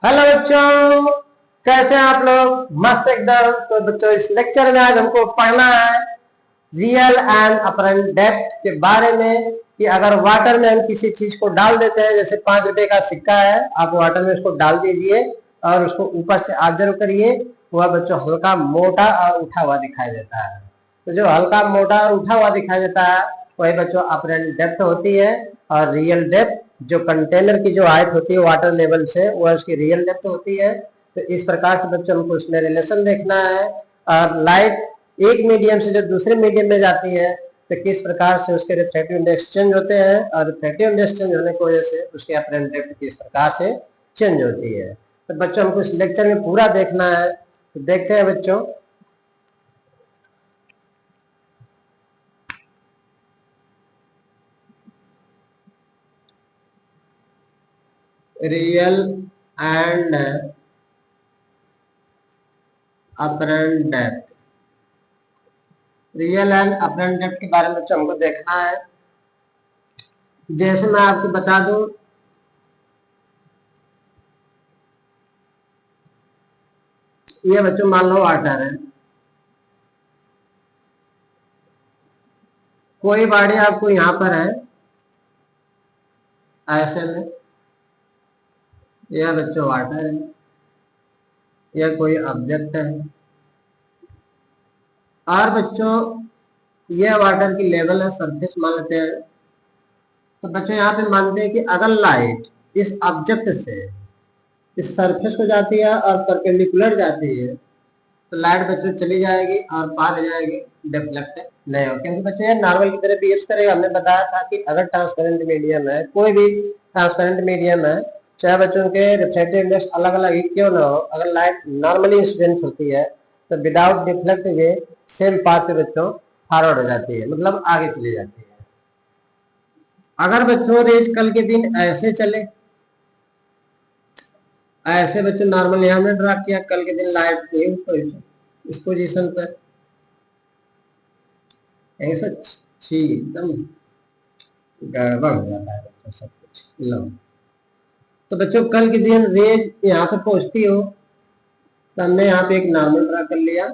Hello बच्चों, कैसे हैं आप लोग? मस्त एकदम। तो बच्चों, इस लेक्चर में आज हमको पढ़ना है रियल एंड अपरेंट डेप्थ के बारे में कि अगर वाटर में हम किसी चीज को डाल देते हैं, जैसे 5 रुपए का सिक्का है, आप वाटर में उसको डाल दीजिए और उसको ऊपर से ऑब्जर्व करिए। वह बच्चों हल्का मोटा और उठा हुआ दिखाई देता है। तो जो हल्का मोटा और उठा हुआ दिखाई देता है वही बच्चों अपरेंट डेप्थ होती है। और रियल डेप्थ जो कंटेनर की जो हाइट होती है वाटर लेवल से, वह उसकी रियल डेप्थ होती है। तो इस प्रकार से बच्चों हमको उसमें रिलेशन देखना है। और लाइट एक मीडियम से जो दूसरे मीडियम में जाती है तो किस प्रकार से उसके रिफ्रैक्टिव इंडेक्स चेंज होते हैं, और रिफ्रैक्टिव इंडेक्स चेंज होने की वजह से उसके अपरेंट डेप्थ किस प्रकार से चेंज होती है। तो बच्चों हमको इस लेक्चर में पूरा देखना है। तो देखते हैं बच्चों। Real and apparent depth, real and apparent depth के बारे में बच्चों हमको देखना है। जैसे मैं आपको बता दूं, ये बच्चों मान लो वाटर है, कोई बॉडी आपको यहाँ पर है ऐसे में, यह बच्चों वाटर है, यह कोई ऑब्जेक्ट है। और बच्चों यह वाटर की लेवल है, सरफेस मान लेते हैं। तो बच्चों यहाँ पे मानते हैं कि अगर लाइट इस ऑब्जेक्ट से इस सरफेस को जाती है और परपेंडिकुलर जाती है तो लाइट बच्चों चली जाएगी और पार हो जाएगी, डिफ्लेक्ट नहीं हो, क्योंकि बच्चों ये नॉर्मल की तरह बिहेव करेगा। हमने बताया था कि अगर ट्रांसपेरेंट मीडियम है, कोई भी ट्रांसपेरेंट मीडियम है, चाहे बच्चों के रिफ्लेक्टिव इंडेक्स अलग अलग ही क्यों ना हो, अगर लाइट नॉर्मली इंसिडेंट होती है तो विदाउट डिफ्लेक्ट वे सेम पाथ पे बच्चों फॉरवर्ड हो जाती है, मतलब आगे चली जाती है। अगर बच्चों रेज कल के दिन ऐसे चले, ऐसे बच्चों नॉर्मली हमने ड्रा किया, कल के दिन लाइट थी इस पोजीशन पर, ऐसा एकदम गड़बड़ हो जाता है बच्चों सब कुछ। लो, तो बच्चों कल के दिन रेज यहाँ पे पहुंचती हो तो हमने यहाँ पे एक नॉर्मल ड्रा कर लिया।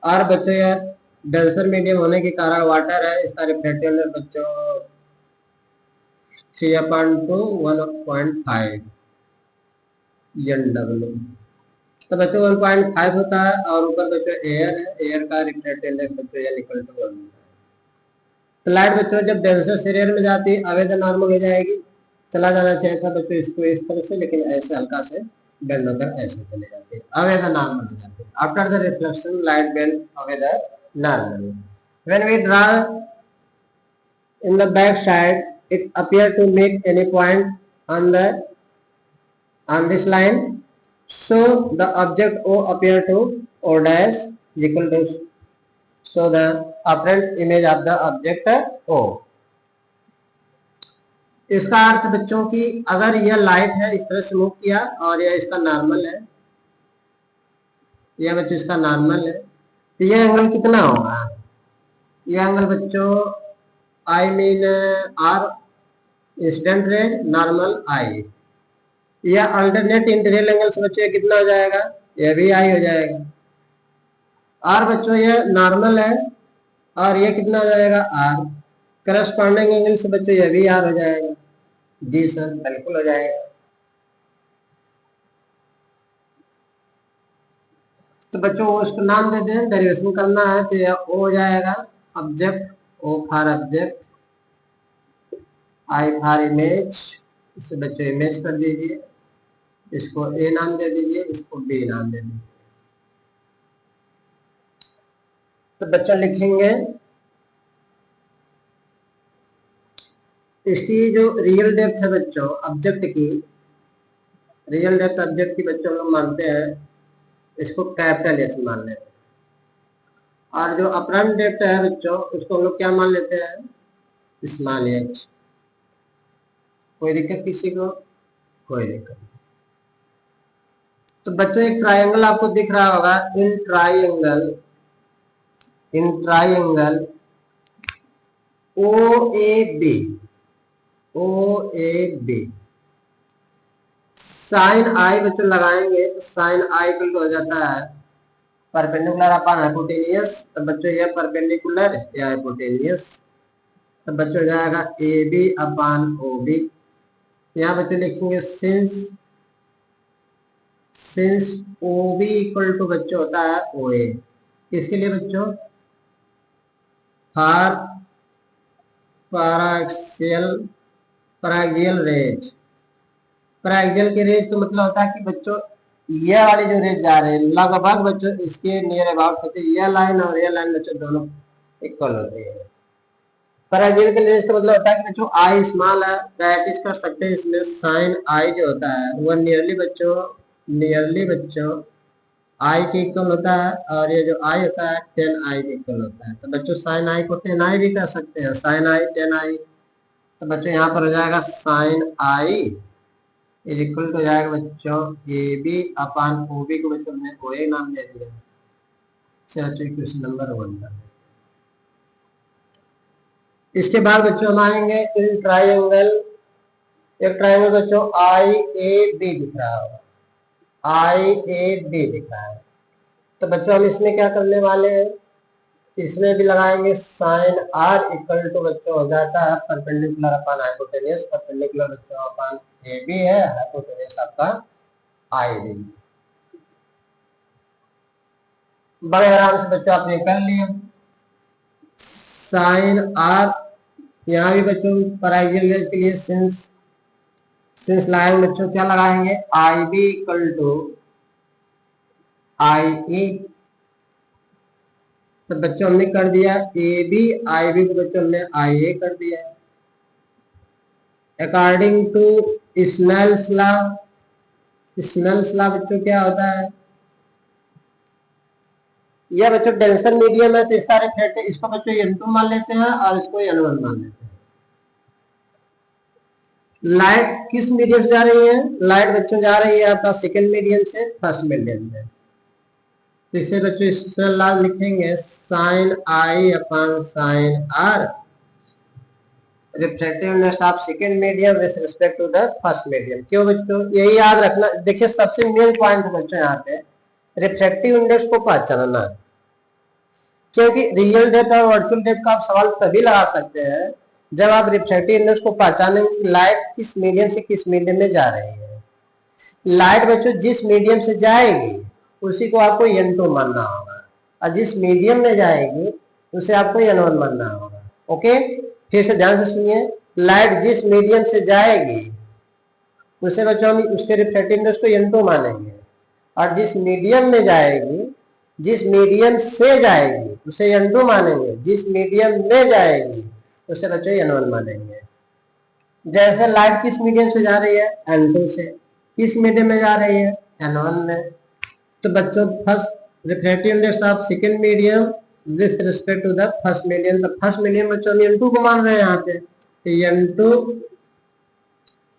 और बच्चों यार डेंसर मीडियम होने के कारण वाटर है, इसका रिफ्लेक्टिव इंडेक्स बच्चों 3/2 1.5 NW। तो बच्चों 1.5 होता है, और ऊपर बच्चों एयर है, एयर का रिफ्लेक्टिव इंडेक्स बच्चों n = 1। तो लाइट बच्चों जब डेंसर से रेयर में जाती है अवे द नॉर्मल हो जाएगी, चला जाना चाहिए था बच्चों इसको इस तरह से, लेकिन ऐसे हल्का से बेंड होकर ऐसे चले जाते हैं, अवे द नॉर्मल हो जाते हैं। After the reflection light bend away the normal. When we draw in the back side it appear to make any point on the on this line, so the object O appear to O dash is equal to, so the apparent image of the object O। इसका अर्थ बच्चों की अगर यह light है इस तरह से move किया और यह इसका नॉर्मल है, यह बच्चों इसका नॉर्मल है, तो यह एंगल कितना होगा? यह एंगल बच्चों I mean R incident rays normal I, यह अल्टरनेट इंटीरियर एंगल से बच्चों कितना हो जाएगा? यह भी आई हो जाएगा। और बच्चों यह नॉर्मल है और यह कितना हो जाएगा? आर। करस्पॉन्डिंग एंगल से बच्चों यह भी आर हो जाएगा। जी सर, बिल्कुल हो जाएगा। तो बच्चों उसको नाम दे दें, डेरिवेशन करना है तो यह ओ हो जाएगा object, O for object, I for image, इसे बच्चों इमेज कर दीजिए, इसको ए नाम दे दीजिए, इसको बी नाम दे दीजिए। तो बच्चों लिखेंगे इसकी जो रियल डेप्थ है बच्चों ऑब्जेक्ट की, रियल डेप्थ ऑब्जेक्ट की बच्चों लोग मानते हैं इसको कैपिटल एच मान लेते हैं। और जो अपरेंट डेप्थ है बच्चों उसको हम लोग क्या मान लेते हैं? Small H. कोई दिक्कत किसी को? कोई दिक्कत। तो बच्चों एक ट्रायंगल आपको दिख रहा होगा, in triangle O A B, O A B sine I बच्चों लगाएंगे तो साइन आई इक्वल टू हो जाता है परपेंडिकुलर अपॉन हाइपोटेनियस। तो बच्चों यह परपेंडिकुलर या हाइपोटेनियस, तो बच्चों हो जाएगा A B upon O B. यहाँ बच्चों लिखेंगे since O B equal to बच्चों होता है ओ ए। इसके लिए बच्चों फॉर पैराक्सियल रेज, पैराक्सियल की रेज तो मतलब होता है कि बच्चों ये वाली जो रेज जा रहे हैं लगभग बच्चों इसके नियर अबाउट होते हैं, ये लाइन और ये लाइन बच्चों दोनों इक्वल होती है। पैराक्सियल की रेज का मतलब होता है कि बच्चों आई स्मॉल है, प्रैक्टिस कर सकते हैं इसमें साइन आई जो होता है वह नियरली बच्चों आई के इक्वल होता है, और ये जो आई होता है 10 आई के इक्वल होता है। तो बच्चों साइन आई को 10 आई भी कर सकते हैं, साइन आई 10 आई। तो बच्चों यहाँ पर हो जाएगा sine I is equal to हो जाएगा बच्चों A B upon O B को बच्चों ने ओ ए नाम दे दिया। बच्चों इक्वेशन नंबर 1 का। इसके बाद बच्चों हम आएंगे इन ट्राइंगल। एक ट्राइंगल बच्चों आई ए बी दिख रहा होगा, आई ए बी दिख रहा है। तो बच्चों हम इसमें क्या करने वाले हैं, इसमें भी लगाएंगे साइन आर इक्वल टू बच्चों हो जाता है परपेंडिकुलर अपॉन हाइपोटेनियस। परपेंडिकुलर बच्चों अपॉन ए बी है, हाइपोटेनियस आपका आई बी। बड़े आराम से बच्चों आपने कर लिया साइन आर। यहाँ भी बच्चों पैराक्सियल रेज के लिए सिंस लगाएंगे बच्चों, क्या लगाएंगे आई बी इक्वल टू आई ई। तो बच्चों हमने कर दिया ए बी आई बी को बच्चों हमने आई ए कर दिया according to Snell's law. Snell's law बच्चों क्या होता है, यह बच्चों डेंसर मीडियम है तो इसका रिफ्लेक्टिव इसको बच्चों n2 मान लेते हैं और इसको n1 मान लेते हैं। लाइट किस मीडियम से जा रही है, लाइट बच्चों जा रही है आपका सेकेंड मीडियम से फर्स्ट मीडियम में। तो इसे बच्चों इस लॉ लिखेंगे sine I upon sine R reflectiveness of second medium with respect to the first medium. क्यों बच्चों, यही याद रखना। देखिए सबसे मेन पॉइंट बच्चों यहाँ पे रिफ्लेक्टिव इंडेक्स को पहचानना है, क्योंकि रियल डेट और वर्चुअल डेट का आप सवाल तभी लगा सकते हैं जब आप रिफ्लेक्टिव इंडेक्स को पहचानेंगे लाइट किस मीडियम से किस मीडियम में जा रही है। लाइट बच्चों जिस मीडियम से जाएगी उसी को आपको n2 मानना होगा, और जिस मीडियम में जाएगी उसे आपको n1 मानना होगा। ओके, फिर से ध्यान से सुनिए, लाइट जिस मीडियम से जाएगी उसे बच्चों हम उसके रिफ्लेक्टिव इंडेक्स को n2 मानेंगे, और जिस मीडियम में जाएगी जिस मीडियम से जाएगी उसे n2 मानेंगे, जिस मीडियम में जाएगी उसे बच्चों n1 मानेंगे। जैसे लाइट किस मीडियम से जा रही है n2 से, किस मीडियम में जा रही है n1 में। तो बच्चों first reflective index of second medium with respect to the first medium. तो फर्स्ट मीडियम बच्चों हम n2 को मान रहे हैं यहाँ पे, तो n2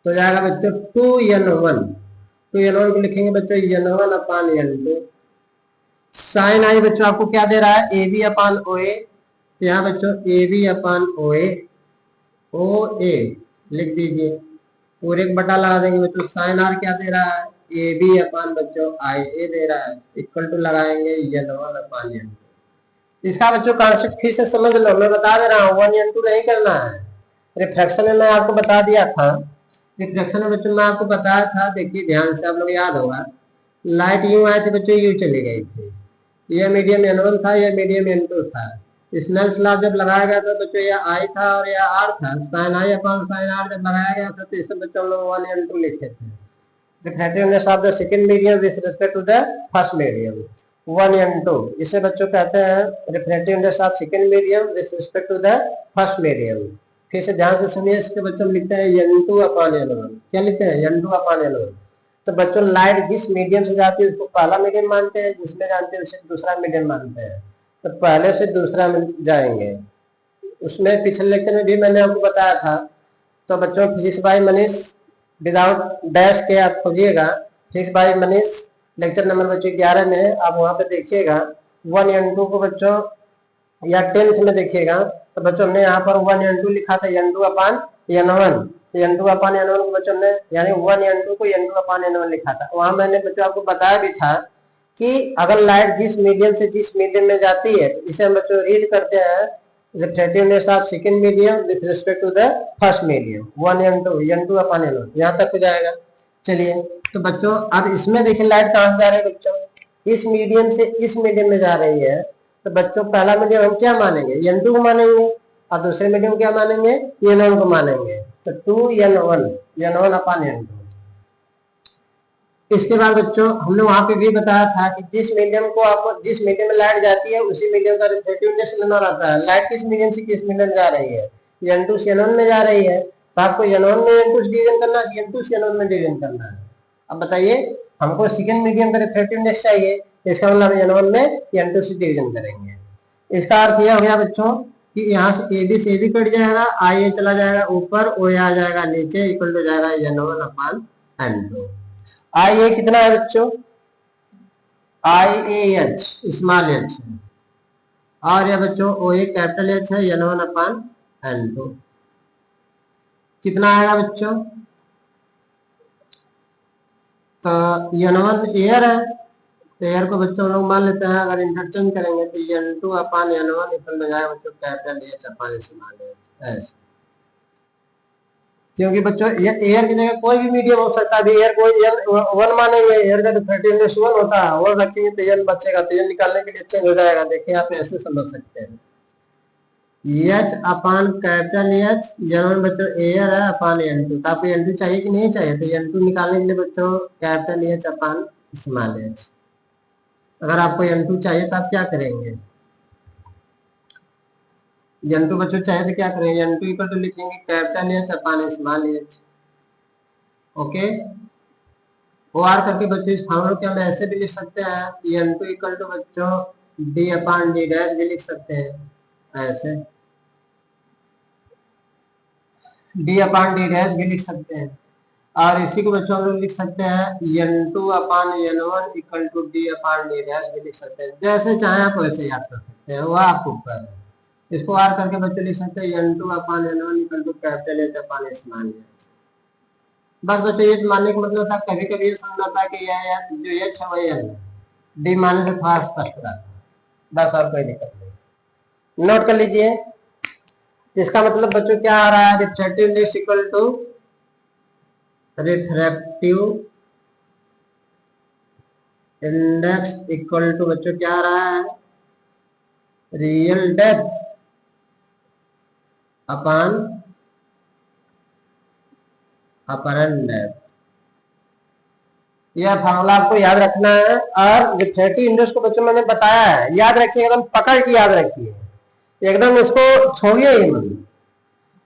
तो जाएगा बच्चों 2n1 को लिखेंगे बच्चों n1 upon n2। Sign I बच्चों आपको क्या दे रहा है, ए बी अपान ओ ए। यहाँ बच्चों ए बी अपान ओ ए लिख दीजिए, पूरे एक बटा लगा देंगे बच्चों। साइन आर क्या दे रहा है, ए बी अपान बच्चों आई ए दे रहा है, इक्वल टू लगाएंगे n1 अपान n2। इसका बच्चों कॉन्सेप्ट फिर से समझ लो, मैं बता दे रहा हूँ 1 n2 नहीं करना है। रिफ्लेक्शन में मैं आपको बता दिया था, रिफ्लेक्शन में बच्चों मैं आपको बताया था, देखिए ध्यान से आप लोग याद होगा। लाइट यूं आए थे बच्चों, यूं चली गई थी, यह मीडियम n1 था, यह मीडियम n2 था। स्नेल्स लॉ जब लगाया गया था बच्चों यह आई था और यह आर था। Sine I upon sine R जब लगाया गया था तो इसे बच्चों हम लोग 1 n2 लिखे थे। Reflectiveness of the second medium with respect to the first medium 1 n2। इसे बच्चों कहते हैं reflectiveness of second medium with respect to the first medium. फिर से ध्यान से सुनिए, इसके बच्चों हम लिखते हैं n2 अपान n1। क्या लिखते हैं, n2 अपान n1। तो बच्चों लाइट जिस मीडियम से जाती है उसको पहला मीडियम मानते हैं, जिसमें जानते हैं उसे दूसरा मीडियम मानते हैं। तो पहले से दूसरा में जाएंगे, उसमें पिछले लेक्चर में भी मैंने आपको बताया था। तो बच्चों physics by Manish without dash के आप खोजिएगा, physics by Manish lecture number बच्चों 11 में आप वहां पे देखिएगा 1 n2 को बच्चों, या 10th में देखिएगा। तो बच्चों हमने यहाँ पर 1 n2 लिखा था n2 अपान n1, तो n2 अपान n1 को बच्चों ने यानी 1n2 को n2 अपान n1 लिखा था। वहां मैंने बच्चों आपको बताया भी था कि अगर लाइट जिस मीडियम से जिस मीडियम में जाती है, इसे हम बच्चों रीड करते हैं refractiveness of second medium with respect to the first medium 1n2 n2 upon n1, यहाँ तक हो जाएगा। चलिए तो बच्चों अब इसमें देखिए लाइट कहाँ से जा रही है बच्चों, इस मीडियम से इस मीडियम में जा रही है। तो बच्चों पहला मीडियम हम क्या मानेंगे, n2 को मानेंगे, और दूसरे मीडियम क्या मानेंगे, n1 को मानेंगे। तो 2n1 अपान n2। इसके बाद बच्चों हमने वहां पे भी बताया था कि जिस मीडियम को आपको जिस मीडियम में लाइट जाती है उसी मीडियम का रिफ्रैक्टिव इंडेक्स लेना रहता है। लाइट किस मीडियम से किस मीडियम जा रही है, n2 से n1 में जा रही है, तो आपको n1 में n2 से डिवीजन करना है, n2 से n1 में डिवीजन करना है। अब बताइए हमको सेकंड मीडियम का रिफ्रैक्टिव इंडेक्स चाहिए, इसका मतलब n1 में n2 से डिवीजन करेंगे। इसका अर्थ यह हो गया बच्चों कि यहाँ से AB से AB कट जाएगा, IA चला जाएगा ऊपर, OA आ जाएगा नीचे, इक्वल टू जाएगा n1 अपान n2। IA कितना है बच्चों, IAH स्मॉल h है, और यह बच्चों OA कैपिटल H है, n1 अपान n2। कितना आएगा बच्चों, तो n1 एयर है, तो एयर को बच्चों हम लोग मान लेते हैं, अगर इंटरचेंज करेंगे तो n2 अपान n1 इक्वल हो जाएगा बच्चों capital H upon small h ऐसे। क्योंकि बच्चों ये एयर की जगह कोई भी मीडियम हो सकता है, अभी एयर कोई वन मानेंगे, एयर का रिफ्रैक्टिव इंडेक्स 1 होता है, और रखेंगे तो n बचेगा, तो n निकालने के लिए चेंज हो जाएगा। देखिए आप ऐसे समझ सकते हैं, H अपान कैपिटल H n1 बच्चों एयर है अपान n2, तो आपको n2 चाहिए कि नहीं चाहिए, तो n2 निकालने के लिए बच्चों capital H upon small h। अगर आपको n2 चाहिए तो आप क्या करेंगे, n2 बच्चों चाहिए तो क्या करेंगे, n2 इक्वल टू लिखेंगे capital H upon small h। Okay, वो आर करके बच्चों इस फॉर्मूले को हम ऐसे भी लिख सकते हैं, n2 इक्वल टू बच्चों d अपान d डैश भी लिख सकते हैं ऐसे, d अपान d डैश भी लिख सकते हैं, और इसी को बच्चों हम लोग लिख सकते हैं n2 upon n1 equal to d upon d dash भी लिख सकते हैं। जैसे चाहे आप वैसे याद कर सकते हैं, वह आपको ऊपर है। इसको आर करके बच्चों लिख सकते हैं n2 upon n1 equal to capital H upon small h। बस बच्चों ये मानने का मतलब था, कभी कभी ये समझना था कि यह जो h है वही n है, डी माने से थोड़ा स्पष्ट रहता है, बस और कोई दिक्कत नहीं। नोट कर लीजिए, इसका मतलब बच्चों क्या आ रहा है, refractive index equal to refractive index equal to बच्चों क्या आ रहा है, real depth upon apparent depth. यह फॉर्मूला आपको याद रखना है, और रिफ्रैक्टिव इंडेक्स को बच्चों मैंने बताया है, याद रखिए, एकदम पकड़ के याद रखिए, एकदम इसको छोड़िए ही मत।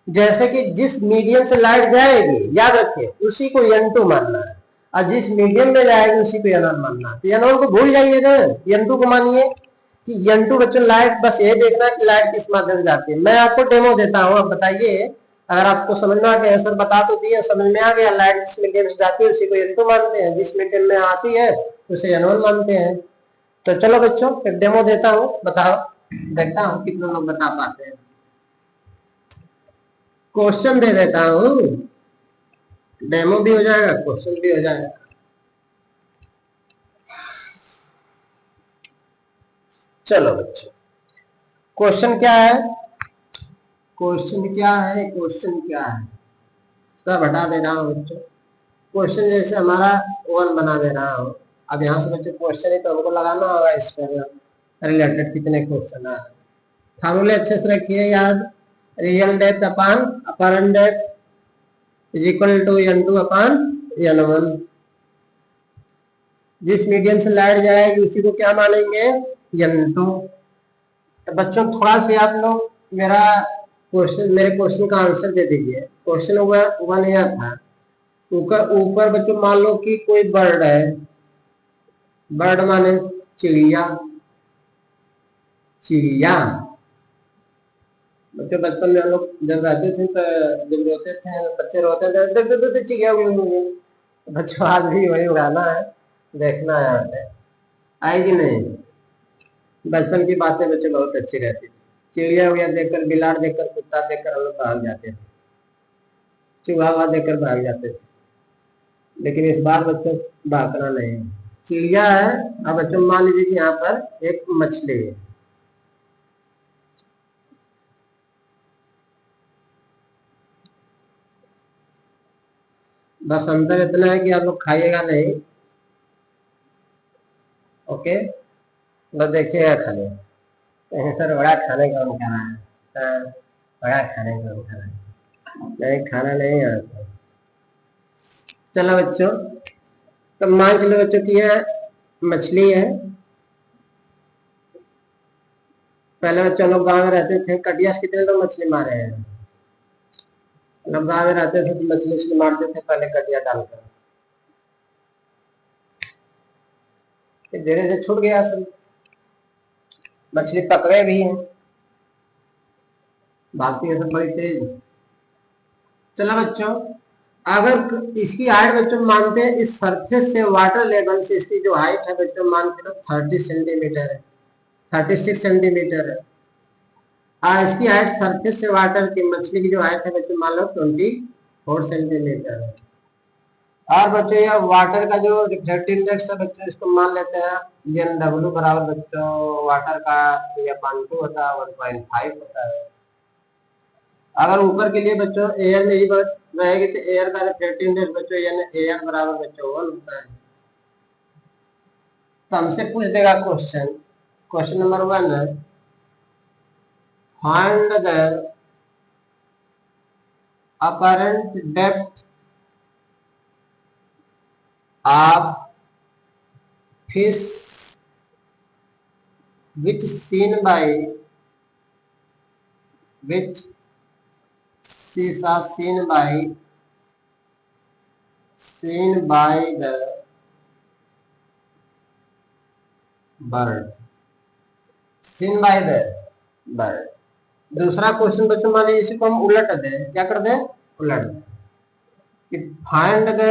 जैसे कि जिस मीडियम से लाइट जाएगी, याद रखिए, उसी को n2 मानना है, और जिस मीडियम में जाएगी उसी को n1 मानना है। तो n1 को भूल जाइए ना, n2 को मानिए कि n2 बच्चों लाइट, बस ये देखना है कि लाइट किस माध्यम से जाती है। मैं आपको डेमो देता हूँ, अब बताइए, अगर आपको समझ में आ गया, सर बता तो दिए, समझ में आ गया, लाइट जिस मीडियम से जाती है उसी को n2 मानते हैं, जिस मीडियम में आती है उसे n1 मानते हैं। तो चलो बच्चों एक डेमो देता हूँ, बताओ, देखता हूँ कितने लोग बता पाते हैं। क्वेश्चन दे देता हूँ, डेमो भी हो जाएगा, क्वेश्चन भी हो जाएगा। चलो बच्चों, क्वेश्चन क्या है, क्वेश्चन क्या है, क्वेश्चन क्या है, सब हटा दे रहा हूँ बच्चों। क्वेश्चन जैसे हमारा 1 बना दे रहा हूँ। अब यहाँ से बच्चों क्वेश्चन ही तो हमको लगाना होगा, इस पर रिलेटेड कितने क्वेश्चन है। फॉर्मूले अच्छे से रखिए याद, real depth upon apparent depth is equal to n2 upon n1। जिस मीडियम से लाइट जाएगी उसी को क्या मानेंगे, n2। तो बच्चों थोड़ा से आप लोग मेरे क्वेश्चन का आंसर दे दीजिए। क्वेश्चन 1 यह था, ऊपर बच्चों मान लो कि कोई बर्ड है, बर्ड माने चिड़िया, चिड़िया। बच्चों बचपन में हम लोग जब रहते थे, तो जब रोते थे, बच्चे रोते थे, देख देख चिड़िया उड़ गई। बच्चों आज भी वही उड़ाना है, देखना है, आए कि नहीं। बचपन की बातें बच्चे बहुत अच्छी रहती थी, चिड़िया उड़िया देखकर, बिलाड़ देखकर, कुत्ता देखकर हम लोग भाग जाते थे। चूहा वहा देकर भाग जाते थे, लेकिन इस बार बच्चों भागना नहीं है। चिड़िया है। अब बच्चों मान लीजिए कि यहाँ पर एक मछली है, बस अंतर इतना है कि आप लोग खाइएगा नहीं, ओके, बस देखिएगा खाली। कहीं सर बड़ा खाने का मन कर रहा है, बड़ा खाने का मन कर रहा है, नहीं खाना नहीं आता। चलो बच्चों, तो मान चलो बच्चों की यह मछली है। पहले बच्चों लोग गांव में रहते थे, कटिया से कितने लोग मछली मारे हैं। लोग गांव में रहते थे तो मछली उछली मारते थे पहले कटिया डालकर, धीरे धीरे छूट गया सब, मछली पकड़े भी हैं, भागती है सब बड़ी तेज। चलो बच्चों, अगर इसकी हाइट बच्चों मानते हैं इस सरफेस से वाटर लेवल से इसकी जो हाइट है बच्चों मान के लो 30 सेंटीमीटर है, 36 सेंटीमीटर है। इसकी हाइट सरफेस से वाटर की मछली की जो हाइट है बच्चों मान लो 24 सेंटीमीटर है। और बच्चों यह वाटर का जो रिफ्रैक्टिव इंडेक्स है बच्चों इसको मान लेते हैं NW बराबर बच्चों वाटर का या 1.2 होता है 1.5 होता है। अगर ऊपर के लिए बच्चों एयर में ही रहेगी तो एयर का रिफ्रैक्टिव इंडेक्स बच्चों यानी एयर बराबर बच्चों 1 होता है। तो हमसे पूछ देगा क्वेश्चन, क्वेश्चन नंबर 1 है find the apparent depth of fish which seen by which fish are seen by the bird, seen by the bird। दूसरा क्वेश्चन बच्चों मान लीजिए इसी को हम उलट दें, क्या कर दें, उलट दें कि find the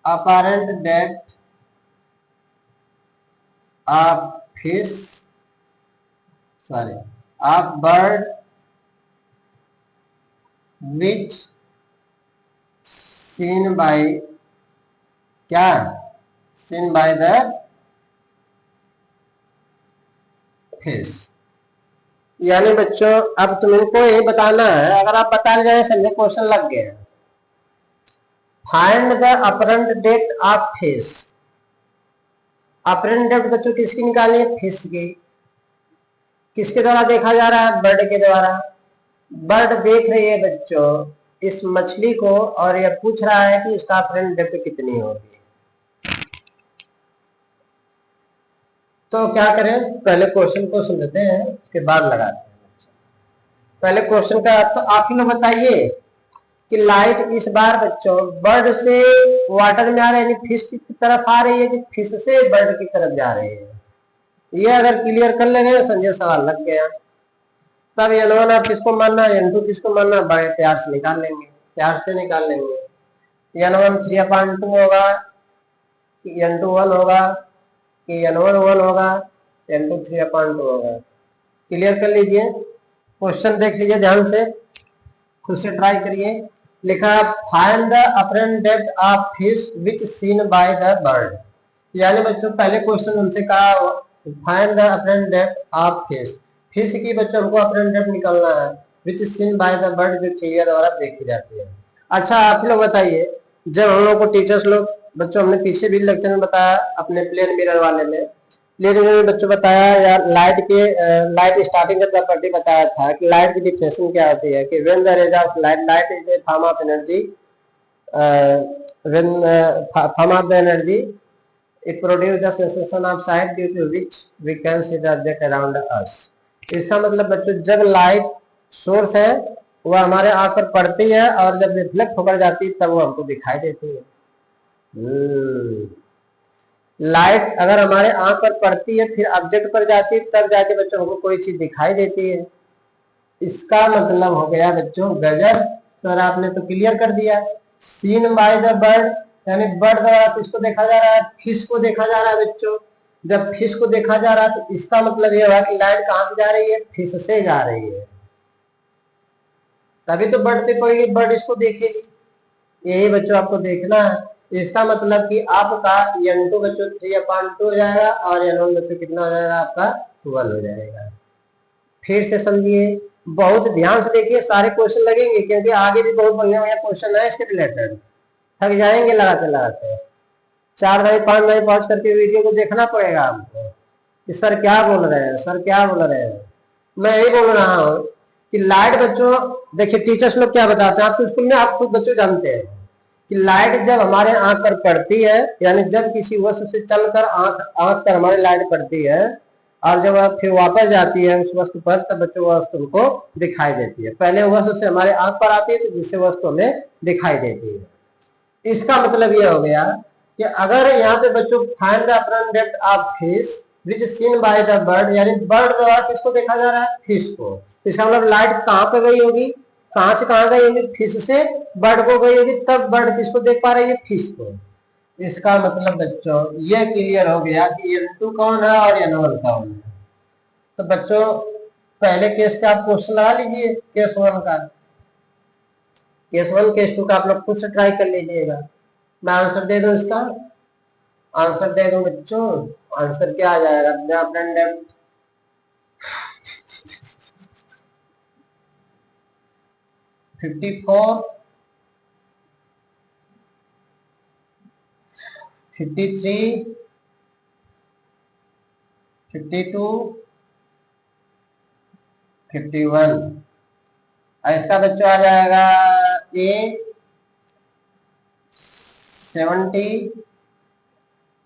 apparent depth of fish of bird which seen by क्या, seen by the fish। यानी बच्चों अब तुम इनको ये बताना है, अगर आप बता जाए समझे क्वेश्चन लग गया। Find the apparent depth of fish, apparent depth बच्चों किसकी निकालनी है, फिश की। किसके द्वारा देखा जा रहा है, बर्ड के द्वारा। बर्ड देख रही है बच्चों इस मछली को और यह पूछ रहा है कि इसका अपरेंट डेप्थ कितनी होगी। तो क्या करें, पहले क्वेश्चन को समझते हैं उसके बाद लगाते हैं। पहले क्वेश्चन का तो आप ही लोग बताइए कि लाइट इस बार बच्चों बर्ड से वाटर में आ रही है, फिश की तरफ आ रही है कि फिश से बर्ड की तरफ जा रही है। ये अगर क्लियर कर लेंगे तो समझे सवाल लग गया। तब N1 आप किसको मानना है, N2 किसको मानना, बड़े प्यार से निकाल लेंगे, प्यार से निकाल लेंगे। N1 3/2 होगा कि N2 1 होगा कि N1 1 होगा, N2 3/2 होगा। क्लियर कर लीजिए, क्वेश्चन देख लीजिए ध्यान से, खुद से ट्राई करिए। लिखा find the apparent depth of fish which seen by the bird. यानी बच्चों पहले क्वेश्चन उनसे कहा find the apparent depth of fish, fish की बच्चों हमको अपरेंट डेप्थ निकालना है which seen by the bird, जो चिड़िया द्वारा देखी जाती है। अच्छा आप लोग बताइए, जब हम लोग को टीचर्स लोग बच्चों हमने पीछे भी लेक्चर में बताया अपने प्लेन मिरर वाले में, प्लेन मिरर में बच्चों बताया यार लाइट स्टार्टिंग का प्रॉपर्टी बताया था कि लाइट की डिफिनेशन क्या होती है कि when the rays of light is a form of energy, when form of the energy it produce the sensation of sight due to which we can see the object around us. इसका मतलब बच्चों जब light source है वह हमारे आंख पर पड़ती है और जब रिफ्लेक्ट होकर जाती है तब वो हमको दिखाई देती है। लाइट अगर हमारे आंख पर पड़ती है फिर ऑब्जेक्ट पर जाती है तब जाके बच्चों को कोई चीज दिखाई देती है। इसका मतलब हो गया बच्चों गजब। सर आपने तो क्लियर कर दिया, सीन बाय द बर्ड यानी बर्ड द्वारा किसको देखा जा रहा है, फिश को देखा जा रहा है बच्चों। जब फिश को देखा जा रहा है तो इसका मतलब यह हुआ कि लाइट कहां से जा रही है, फिश से जा रही है। तभी तो बर्ड पे पड़ेगी, बर्ड इसको देखेगी। यही बच्चों आपको देखना है। इसका मतलब कि आपका n2 बच्चों 3/2 हो जाएगा और n1 बच्चों कितना हो जाएगा आपका 1 हो जाएगा। फिर से समझिए, बहुत ध्यान से देखिए, सारे क्वेश्चन लगेंगे क्योंकि आगे भी बहुत बढ़िया बढ़िया क्वेश्चन है इसके रिलेटेड। थक जाएंगे लगाते लगाते, 4 5 पहुंच करके वीडियो को देखना पड़ेगा आपको कि सर क्या बोल रहे हैं, सर क्या बोल रहे हैं। मैं यही बोल रहा हूँ कि लाइट बच्चों, देखिए टीचर्स लोग क्या बताते हैं आपको स्कूल में, आप खुद बच्चों जानते हैं कि लाइट जब हमारे आंख पर पड़ती है, यानी जब किसी वस्तु से चलकर आंख आंख पर हमारी लाइट पड़ती है और जब फिर वापस जाती है उस वस्तु पर, तब बच्चों वस्तु हमको दिखाई देती है। पहले वस्तु से हमारे आंख पर आती है तो जिससे वस्तु हमें दिखाई देती है। इसका मतलब ये हो गया कि अगर यहाँ पे बच्चों find the apparent depth of fish which seen by the bird, यानी बर्ड द्वारा किसको देखा जा रहा है, फिश को। इसका मतलब लाइट कहाँ पे गई होगी, कहां से कहां गई होगी, फिश से बर्ड को गई होगी, तब बर्ड किसको देख पा रही है, फिश को। इसका मतलब बच्चों ये क्लियर हो गया कि n2 कौन है और n1 कौन है। तो बच्चों पहले केस का आप क्वेश्चन लगा लीजिए, केस 1 का, केस 1 केस 2 का आप लोग खुद से ट्राई कर लीजिएगा। मैं आंसर दे दूं इसका, आंसर दे दूं बच्चों, आंसर क्या आ जाएगा, अपरेंट डेप्थ 54, 53, 52, 51। इसका बच्चों आ जाएगा ए 70,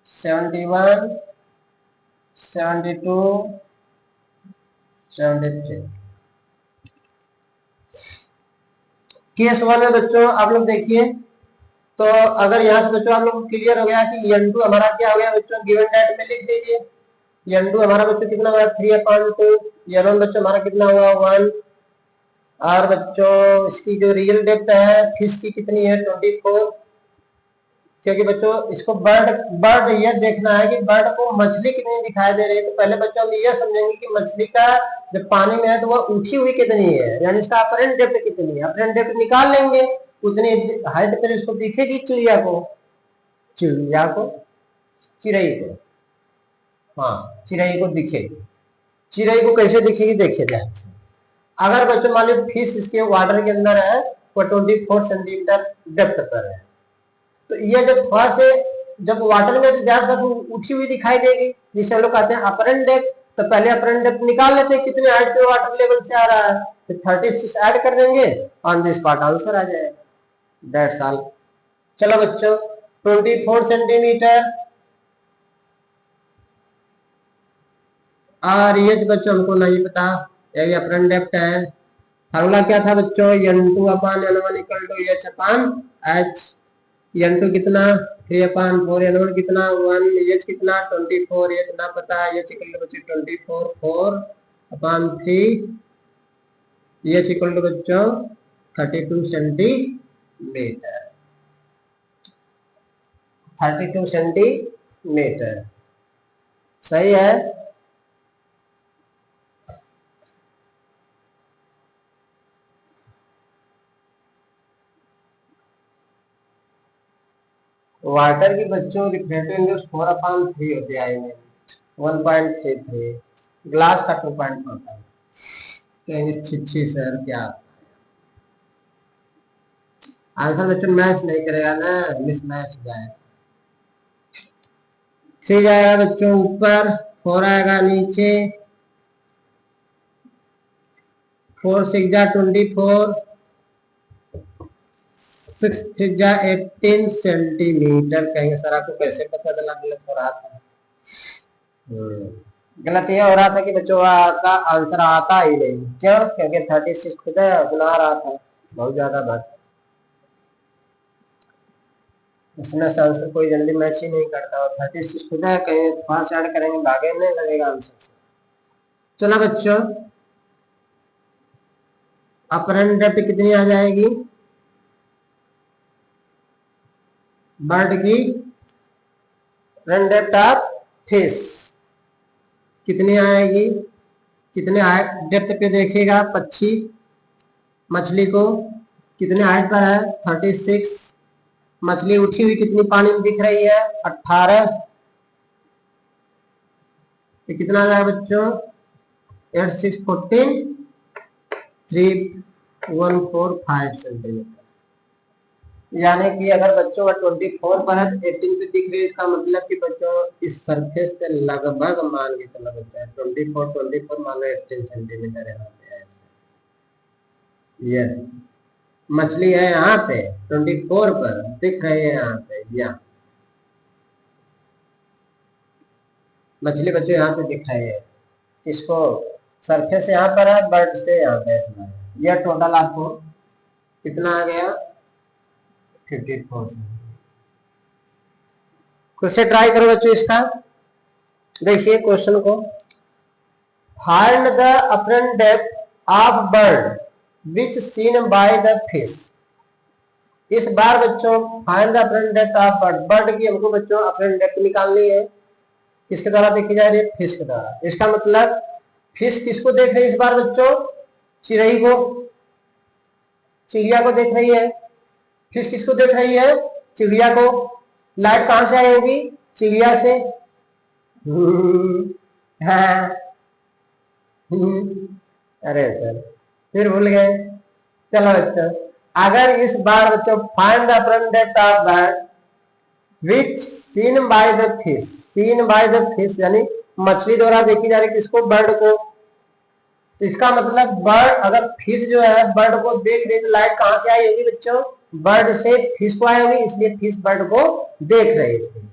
71, 72, 73। केस 1 में बच्चों आप लोग देखिए, तो अगर यहाँ से बच्चों आप लोग को क्लियर हो गया कि n2 हमारा क्या हो गया बच्चों, गिवन डेट में लिख दीजिए। n2 हमारा बच्चों कितना हुआ 3/2, n1 बच्चों हमारा कितना हुआ 1, और बच्चों इसकी जो रियल डेप्थ है फिश की कितनी है 24। क्योंकि बच्चों इसको बर्ड बर्ड ये देखना है कि बर्ड को मछली कितनी दिखाई दे रही है। तो पहले बच्चों हम ये समझेंगे कि मछली का जब पानी में है तो वह उठी हुई कितनी है, यानी इसका अपरेंट डेप्थ कितनी है, अपरेंट डेप्थ निकाल लेंगे, उतनी हाइट पर इसको दिखेगी चिड़िया को, चिड़िया को, चिड़ई को, हाँ चिड़ई को दिखेगी। चिड़ई को कैसे दिखेगी देखिए ध्यान से। अगर बच्चों मान लो फिश इसके वाटर के अंदर है, वो 24 सेंटीमीटर डेप्थ पर है, तो ये जब थोड़ा से जब वाटर में जाएगा तो उठी हुई दिखाई देगी, जिसे हम लोग कहते हैं अपरेंट डेप्थ। तो पहले अपरेंट डेप्थ निकाल लेते हैं कितने हाइट पे वाटर लेवल से आ रहा है, तो 36 ऐड कर देंगे, ऑन द स्पॉट आंसर आ जाएगा, दैट्स ऑल। चलो बच्चों 24 सेंटीमीटर, और ये जो बच्चों हमको नहीं पता, यही अपरेंट डेप्थ है। फार्मूला क्या था बच्चों, n2/n1 = h/h। n2 कितना 3/4, n1 कितना 1, h कितना 24, h ना पता है, h = बच्चों 24, 4/3, h = बच्चों 32 सेंटीमीटर, 32 सेंटीमीटर, सही है। वाटर की बच्चों रिफ्रैक्टिव इंडेक्स 4/3 होती है, आई में 1.33, ग्लास का 2.45। कहेंगे छिछी सर क्या आंसर बच्चों मैच नहीं करेगा ना, मिस मैच जाएगा। 3 जाएगा बच्चों ऊपर, 4 आएगा नीचे, 4 6 जा 24, 6 3 जा 18 सेंटीमीटर। कहेंगे सर आपको कैसे पता चला, गलत हो रहा था। गलत ये हो रहा था कि बच्चों का आंसर आता ही नहीं, क्यों, क्योंकि 36 खुद गुना रहा था बहुत ज्यादा बात, इसमें से आंसर कोई जल्दी मैच ही नहीं करता, और 36 खुद है, कहीं 5 ऐड करेंगे भागे नहीं लगेगा आंसर से। चलो बच्चों अपरेंट डेप्थ कितनी आ जाएगी बर्ड की, अपरेंट डेप्थ ऑफ फिश कितनी आएगी, कितने डेप्थ पे देखिएगा, पक्षी मछली को कितने हाइट पर है 36, मछली उठी हुई कितनी पानी में दिख रही है 18, ये कितना आ जाएगा बच्चों 8 6 14 3145 सेंटीमीटर। यानी कि अगर बच्चों का 24 पर है तो 18 पे दिख रही है, इसका मतलब कि बच्चों इस सरफेस से लगभग मान के चला बच्चा है 24 मान लो 18 सेंटीमीटर यहाँ पे है। ये मछली है यहाँ पे 24 पर दिख रही है यहाँ पे, या मछली बच्चों यहाँ पे दिख रही है, इसको सरफेस यहाँ पर है, बर्ड से यहाँ पे इतना है। यह टोटल आपको कितना आ गया 54। क्वेश्चन ट्राई करो बच्चों इसका, देखिए क्वेश्चन को, find the apparent depth of bird which seen by the fish. इस बार बच्चों find the apparent depth of bird, bird की हमको बच्चों अपरेंट डेप्थ निकालनी है, किसके द्वारा देखी जा रही है फिश के द्वारा। इसका मतलब फिश किसको देख रही है इस बार बच्चों, चिड़ई को, चिड़िया को देख रही है। फिश किसको देख रही है चिड़िया को। लाइट कहां से आई होगी चिड़िया से, हाँ अरे सर फिर भूल गए। चलो बच्चों अगर इस बार बच्चों find the apparent depth of bird which seen by the fish, seen by the fish यानी मछली द्वारा देखी जा रही किसको बर्ड को। तो इसका मतलब बर्ड अगर फिश जो है बर्ड को देख रही तो लाइट कहां से आई होगी बच्चों, बर्ड से फिश को आई होगी, इसलिए फिश बर्ड को देख रही थी।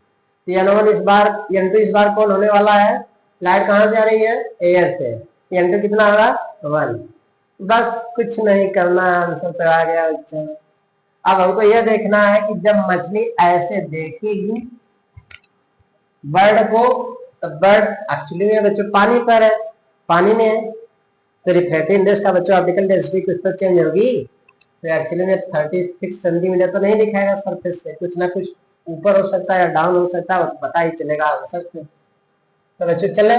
N1 इस बार N2 इस बार कौन होने वाला है, लाइट कहां से आ रही है एयर से, N2 कितना होगा 1। बस कुछ नहीं करना, आंसर तो आ गया बच्चों। अब हमको यह देखना है कि जब मछली ऐसे देखेगी बर्ड को, तो बर्ड एक्चुअली में बच्चों पानी पर है, पानी में है, तो रिफ्रैक्टिव इंडेक्स का बच्चों ऑप्टिकल डेंसिटी कुछ तो चेंज होगी। तो एक्चुअली में 36 सेंटीमीटर तो नहीं दिखाएगा सरफेस से, कुछ ना कुछ ऊपर हो सकता है या डाउन हो सकता है, पता ही चलेगा आंसर से। तो बच्चों चले,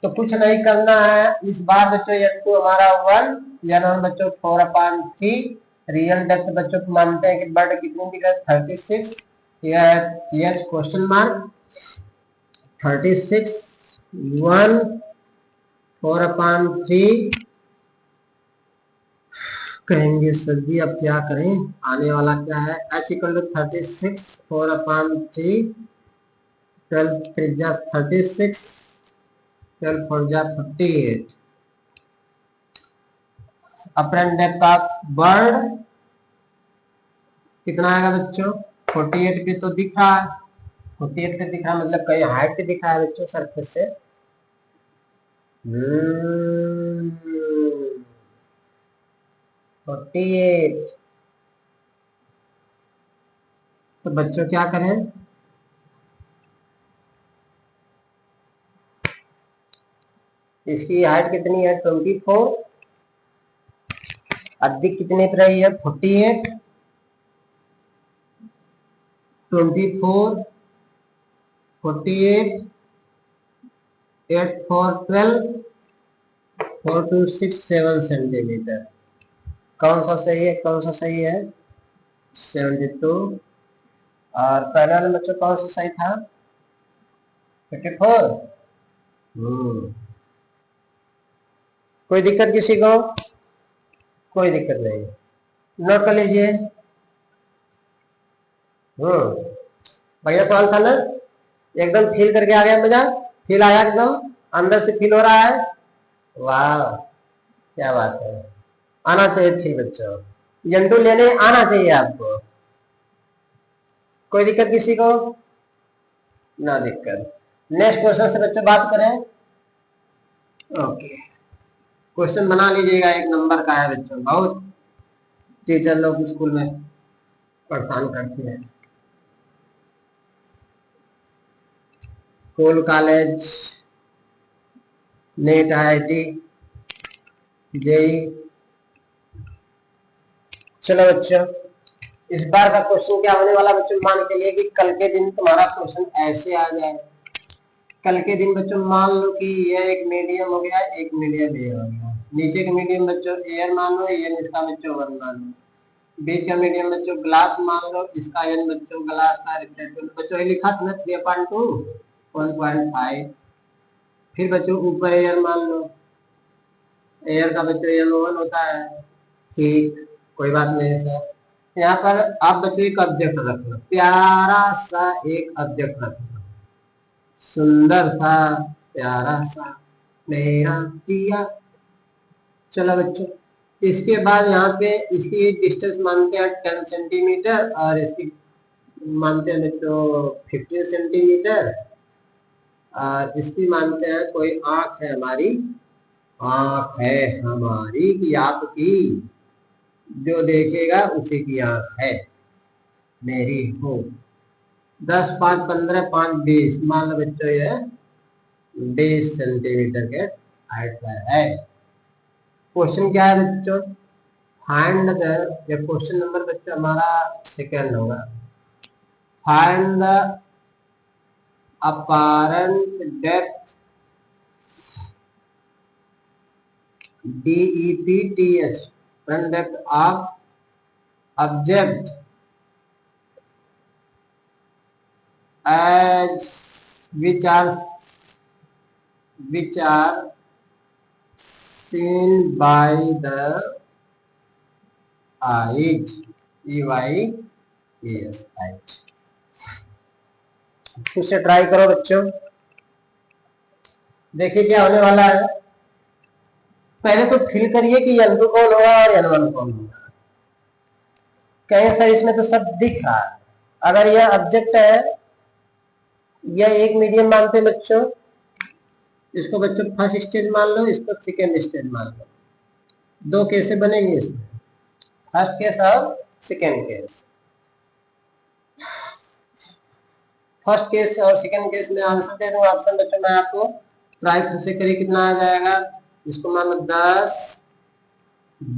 तो कुछ नहीं करना है इस बार बच्चों। N2 हमारा 1, N1 बच्चों 4/3। रियल डेप्थ बच्चों को मानते हैं कि बर्ड कितनी दिख रहा है 36, यह क्वेश्चन मार्क 36 1 4/3 कहेंगे सर जी। अब क्या करें, आने वाला क्या है h = 36 4/3, 12 3 36, 12 4 58। Apparent depth of bird कितना आएगा बच्चों 48 पे तो दिख रहा है, 48 पे दिख रहा मतलब कहीं हाइट पे दिख रहा है बच्चों सरफेस से। 48। तो बच्चों क्या करें, इसकी हाइट कितनी है 24, अधिक कितने पे रही है 48, 24 48 8 4 12 4 2 6 7 सेंटीमीटर। कौन सा सही है, कौन सा सही है 72। और पहले वाले बच्चों कौन सा सही था 54। कोई दिक्कत किसी को, कोई दिक्कत नहीं, नोट कर लीजिए। बढ़िया सवाल था ना, एकदम फील करके आ गया, मजा फील आया, एकदम अंदर से फील हो रहा है, वाह क्या बात है, आना चाहिए फील बच्चों, N2 लेने आना चाहिए आपको। कोई दिक्कत किसी को, ना दिक्कत। नेक्स्ट क्वेश्चन से बच्चों बात करें। ओके क्वेश्चन बना लीजिएगा, 1 नंबर का है बच्चों, बहुत टीचर लोग स्कूल में परेशान करते हैं। School college NET IIT JEE. चलो बच्चों इस बार का क्वेश्चन क्या होने वाला बच्चों, मान के लिए कि कल के दिन तुम्हारा क्वेश्चन ऐसे आ जाए। कल के दिन बच्चों मान लो कि यह एक मीडियम हो गया, एक मीडियम ये हो गया, नीचे का मीडियम बच्चों एयर मान लो, एन इसका बच्चों 1 मान लो। बीच का मीडियम बच्चों ग्लास मान लो, इसका एन बच्चों ग्लास का रिफ्लेक्टिव बच्चों ये लिखा था ना 3/2 1.5। फिर बच्चों ऊपर एयर मान लो, एयर का बच्चों एन 1 होता है, ठीक कोई बात नहीं सर। यहाँ पर आप बच्चों एक ऑब्जेक्ट रख लो, प्यारा सा एक ऑब्जेक्ट रख लो, सुंदर सा प्यारा सा मेरा दिया। चलो बच्चों इसके बाद यहाँ पे इसकी डिस्टेंस मानते हैं 10 सेंटीमीटर और इसकी मानते हैं बच्चों 15 सेंटीमीटर और इसकी मानते हैं कोई आंख है हमारी, आंख है हमारी कि आपकी, जो देखेगा उसी की आंख है मेरी हो। 10, 5, 15, 5, 20 मान लो बच्चों ये 20 सेंटीमीटर के हाइट पर है। क्वेश्चन क्या है बच्चों, फाइंड द, ये क्वेश्चन नंबर बच्चों हमारा सेकंड होगा, find the apparent depth DEPTH, apparent depth of object as which are seen by the eyes, EYES eyes। खुद से ट्राई करो बच्चों, देखिए क्या होने वाला है। पहले तो फिल करिए कि N2 कौन होगा और N1 कौन होगा। कहीं सर इसमें तो सब दिख रहा है। अगर यह ऑब्जेक्ट है, यह एक मीडियम मानते हैं बच्चों, इसको बच्चों फर्स्ट स्टेज मान लो, इसको सेकेंड स्टेज मान लो। दो केसेस बनेंगे इसमें, फर्स्ट केस और सेकेंड केस। फर्स्ट केस और सेकेंड केस में आंसर दे दूंगा ऑप्शन बच्चों मैं आपको, ट्राई खुद से करिए कितना आ जाएगा। इसको मान लो 10,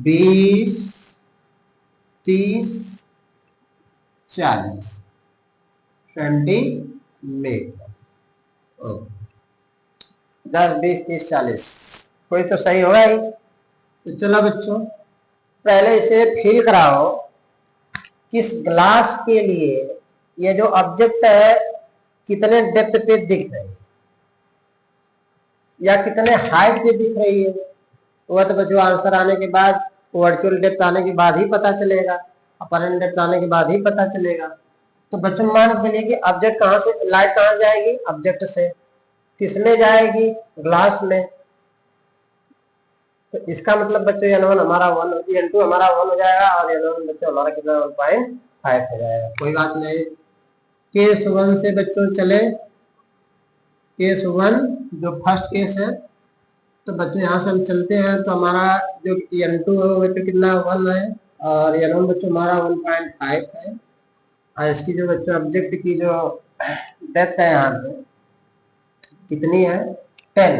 20, 30, 40 सेंटीमीटर। 10, 20, 30, 40 कोई तो सही होगा ही। तो चलो बच्चों पहले इसे फिल कराओ, किस ग्लास के लिए ये जो ऑब्जेक्ट है कितने डेप्थ पे दिख रही है या कितने हाइट पे दिख रही है, वह तो बच्चों आंसर आने के बाद, वर्चुअल डेप्थ आने के बाद ही पता चलेगा, अपरेंट डेप्थ आने के बाद ही पता चलेगा। तो बच्चों मान के लिए कि ऑब्जेक्ट कहाँ से, लाइट कहाँ जाएगी, ऑब्जेक्ट से किसमें जाएगी, ग्लास में। तो इसका मतलब बच्चों N1 हमारा 1, N2 हमारा 1 हो जाएगा और N1 बच्चों हमारा कितना 1.5 हो जाएगा। कोई बात नहीं, केस 1 से बच्चों चले, केस 1 जो फर्स्ट केस है, तो बच्चों यहाँ से हम चलते हैं तो हमारा जो N2 है वो बच्चों कितना 1 है और N1 बच्चों हमारा 1.5 है। और इसकी जो बच्चों ऑब्जेक्ट की जो डेप्थ है यहाँ पे कितनी है 10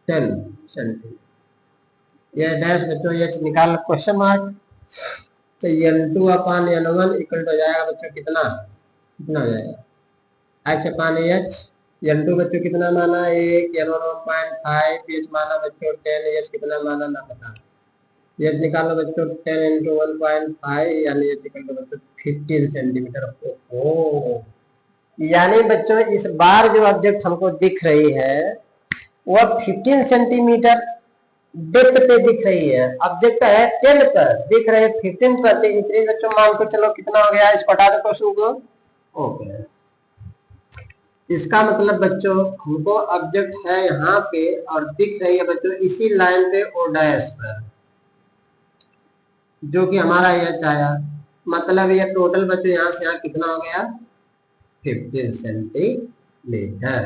सेंटीमीटर। यह डैश बच्चों ये निकाल क्वेश्चन मार्क, तो N2 अपान N1 इक्वल हो जाएगा बच्चों कितना हो जाएगा H/H। N2 बच्चों कितना माना 1, N1 1.5, H माना बच्चों 10, H कितना माना ना पता। H निकालो बच्चों 10 × 1.5 यानी H इक्वल बच्चों 15 सेंटीमीटर। ओहो, यानी बच्चों इस बार जो ऑब्जेक्ट हमको दिख रही है वह 15 सेंटीमीटर डेप्थ पे दिख रही है। ऑब्जेक्ट है 10 पर, दिख रहे 15 पर, तो इंक्रीज बच्चों मान को चलो कितना हो गया, इसको हटा दो क्वेश्चन को। ओके, इसका मतलब बच्चों हमको ऑब्जेक्ट है यहाँ पे और दिख रही है बच्चों इसी लाइन पे ओ डैश पर, जो कि हमारा यह आया। मतलब ये टोटल बच्चों यहाँ से यहाँ कितना हो गया 15 सेंटीमीटर।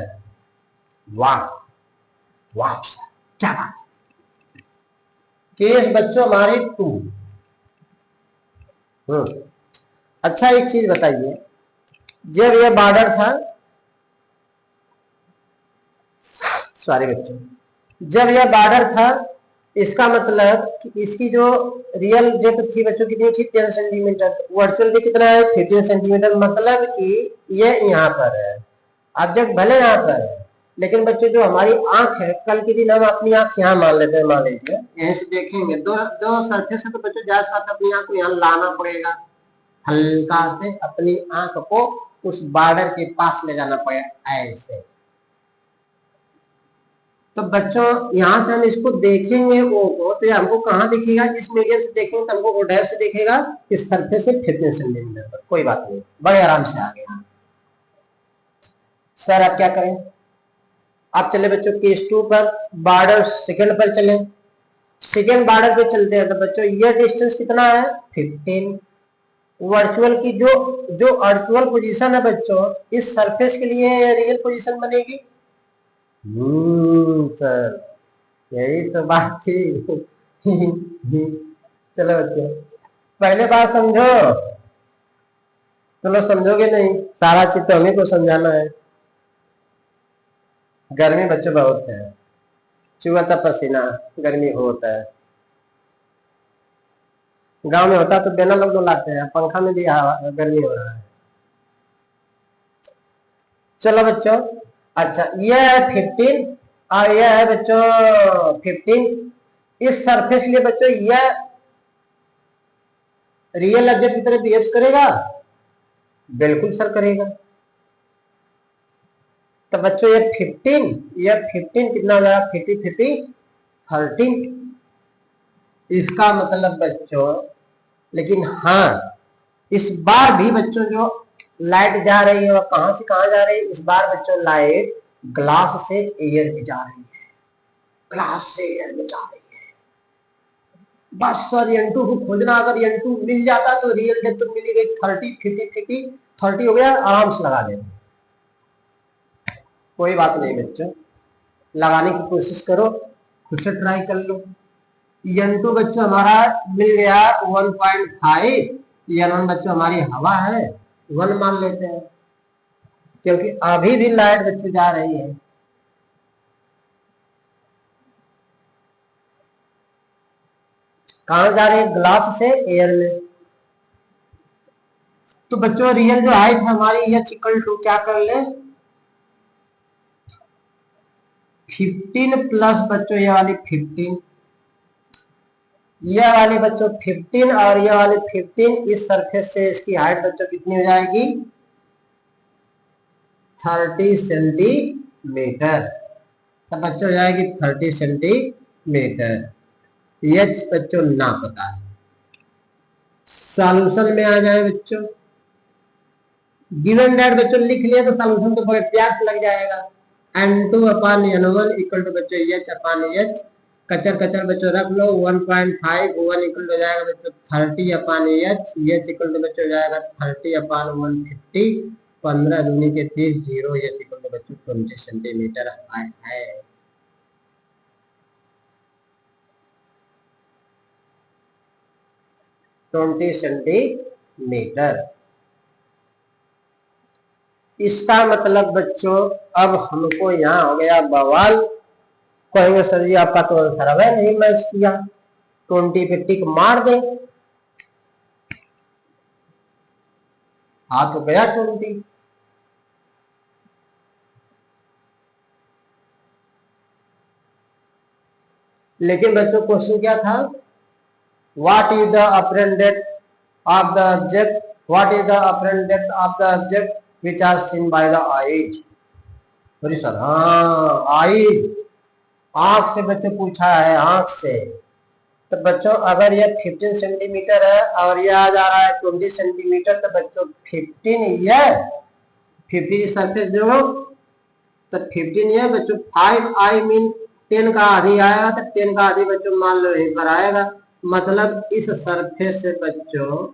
वाह वाह क्या बात है। केस बच्चों हमारी 2। अच्छा एक चीज बताइए, जब यह बॉर्डर था, सॉरी बच्चों, जब यह बॉर्डर था इसका मतलब कि इसकी जो रियल डेप्थ थी बच्चों कितनी थी 10 सेंटीमीटर, वर्चुअल भी कितना है 15 सेंटीमीटर। मतलब कि ये यहाँ पर है, ऑब्जेक्ट भले यहाँ पर है लेकिन बच्चों जो हमारी आंख है, कल के दिन हम अपनी आंख यहाँ मान लेते हैं, मान लीजिए यहीं से देखेंगे दो दो सरफेस है, तो बच्चों जाहिर बात है अपनी आंख को यहाँ लाना पड़ेगा, हल्का से अपनी आंख को उस बॉर्डर के पास ले जाना पड़ेगा ऐसे। तो बच्चों यहाँ से हम इसको देखेंगे ओ को, तो ये हमको कहाँ दिखेगा, इस मीडियम से देखेंगे तो हमको ओ से दिखेगा, इस सरफेस से 15 सेंटीमीटर पर। कोई बात नहीं, बड़े आराम से आ गया। सर आप क्या करें, आप चले बच्चों केस 2 पर, बॉर्डर सेकंड पर चले, सेकंड बॉर्डर पे चलते हैं। तो बच्चों ये डिस्टेंस कितना है 15। वर्चुअल की जो जो वर्चुअल पोजीशन है बच्चों, इस सरफेस के लिए रियल पोजीशन बनेगी। सर यही तो बात थी। चलो बच्चों पहले बात समझो, चलो समझोगे नहीं, सारा चीज तो हमें को समझाना है। गर्मी बच्चों बहुत है, चुहता पसीना, गर्मी होता है। गांव में होता तो बिना लोग डोलाते हैं, पंखा में भी गर्मी हो रहा है। चलो बच्चों, अच्छा ये है 15 और यह है बच्चों 15। इस सरफेस के लिए बच्चों यह रियल ऑब्जेक्ट की तरह बिहेव करेगा, बिल्कुल सर करेगा। तो बच्चों ये 15 कितना हो जाएगा, 50 50 13। इसका मतलब बच्चों, लेकिन हाँ इस बार भी बच्चों जो लाइट जा रही है वह कहां से कहां जा रही है, इस बार बच्चों लाइट ग्लास से एयर में जा रही है, ग्लास से एयर में जा रही है। बस सर N2 को खोजना, अगर N2 मिल जाता तो रियल डेप्थ तो मिली गई 30 50 50 30 हो गया, आराम से लगा लेंगे। कोई बात नहीं बच्चों, लगाने की कोशिश करो, खुद से ट्राई कर लो। N2 बच्चों हमारा मिल गया 1.5, N1 बच्चों हमारी हवा है 1 मान लेते हैं, क्योंकि अभी भी लाइट बच्चों जा रही है। कहां जा रही है, ग्लास से एयर में। तो बच्चों रियल जो हाइट है हमारी एच इक्वल टू क्या कर ले, 15 प्लस बच्चों ये वाली 15, ये वाली बच्चों 15 और ये वाली 15, इस सरफेस से इसकी हाइट बच्चों कितनी हो जाएगी 30 सेंटीमीटर। तो बच्चों हो जाएगी 30 सेंटीमीटर। एच बच्चों ना पता है, सॉल्यूशन में आ जाए बच्चों, गिवन डेट बच्चों लिख लिया तो सॉल्यूशन तो बड़े प्यार से लग जाएगा। N2 upon N1 equal to बच्चों एच अपान एच, कचर कचर बच्चों रख लो, 1.5 1 इक्वल हो जाएगा बच्चों 30 अपान एच इक्वल टू बच्चों हो जाएगा 30 अपान 150, 15 दूनी के 30, 0 एच इक्वल टू बच्चों 20 सेंटीमीटर है। सेंटीमीटर। इसका मतलब बच्चों अब हमको यहाँ हो गया बवाल, कहेंगे सर जी आपका तो आंसर है नहीं मैच किया, 20 पे टिक मार दे, हाँ तो गया 20। लेकिन बच्चों क्वेश्चन क्या था, what is the apparent depth of the object, what is the apparent depth of the object which are seen by the eyes. Sorry sir, हाँ आईज, आंख से बच्चों पूछा है, आंख से। तो बच्चों अगर ये 15 सेंटीमीटर है और ये आ जा रहा है 20 सेंटीमीटर, तो बच्चों 15 ये 15 सरफेस जो, तो 15 ये बच्चों 5 आई मीन 10 का आधी आएगा, तो 10 का आधी बच्चों मान लो यहीं पर आएगा। मतलब इस सरफेस से बच्चों,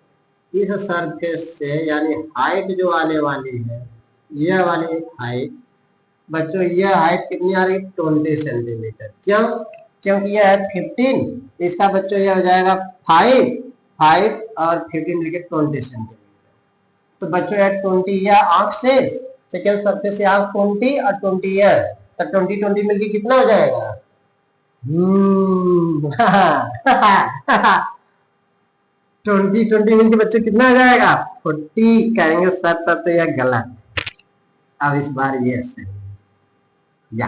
इस सरफेस से यानी हाइट जो आने वाली है, यह वाली हाइट बच्चों, यह हाइट कितनी आ रही है 20 सेंटीमीटर। क्यों, क्योंकि यह है 15, इसका बच्चों यह हो जाएगा 5 और 15 मिलकर 20 सेंटीमीटर। तो बच्चों यह 20 यह आंख से सेकेंड सरफेस से आंख 20 और 20 है, तो 20 20 मिलकर कितना हो जाएगा 20 20 मिलकर बच्चों कितना हो जाएगा 40। कहेंगे सर तो यह गलत, अब इस बार ये सही। या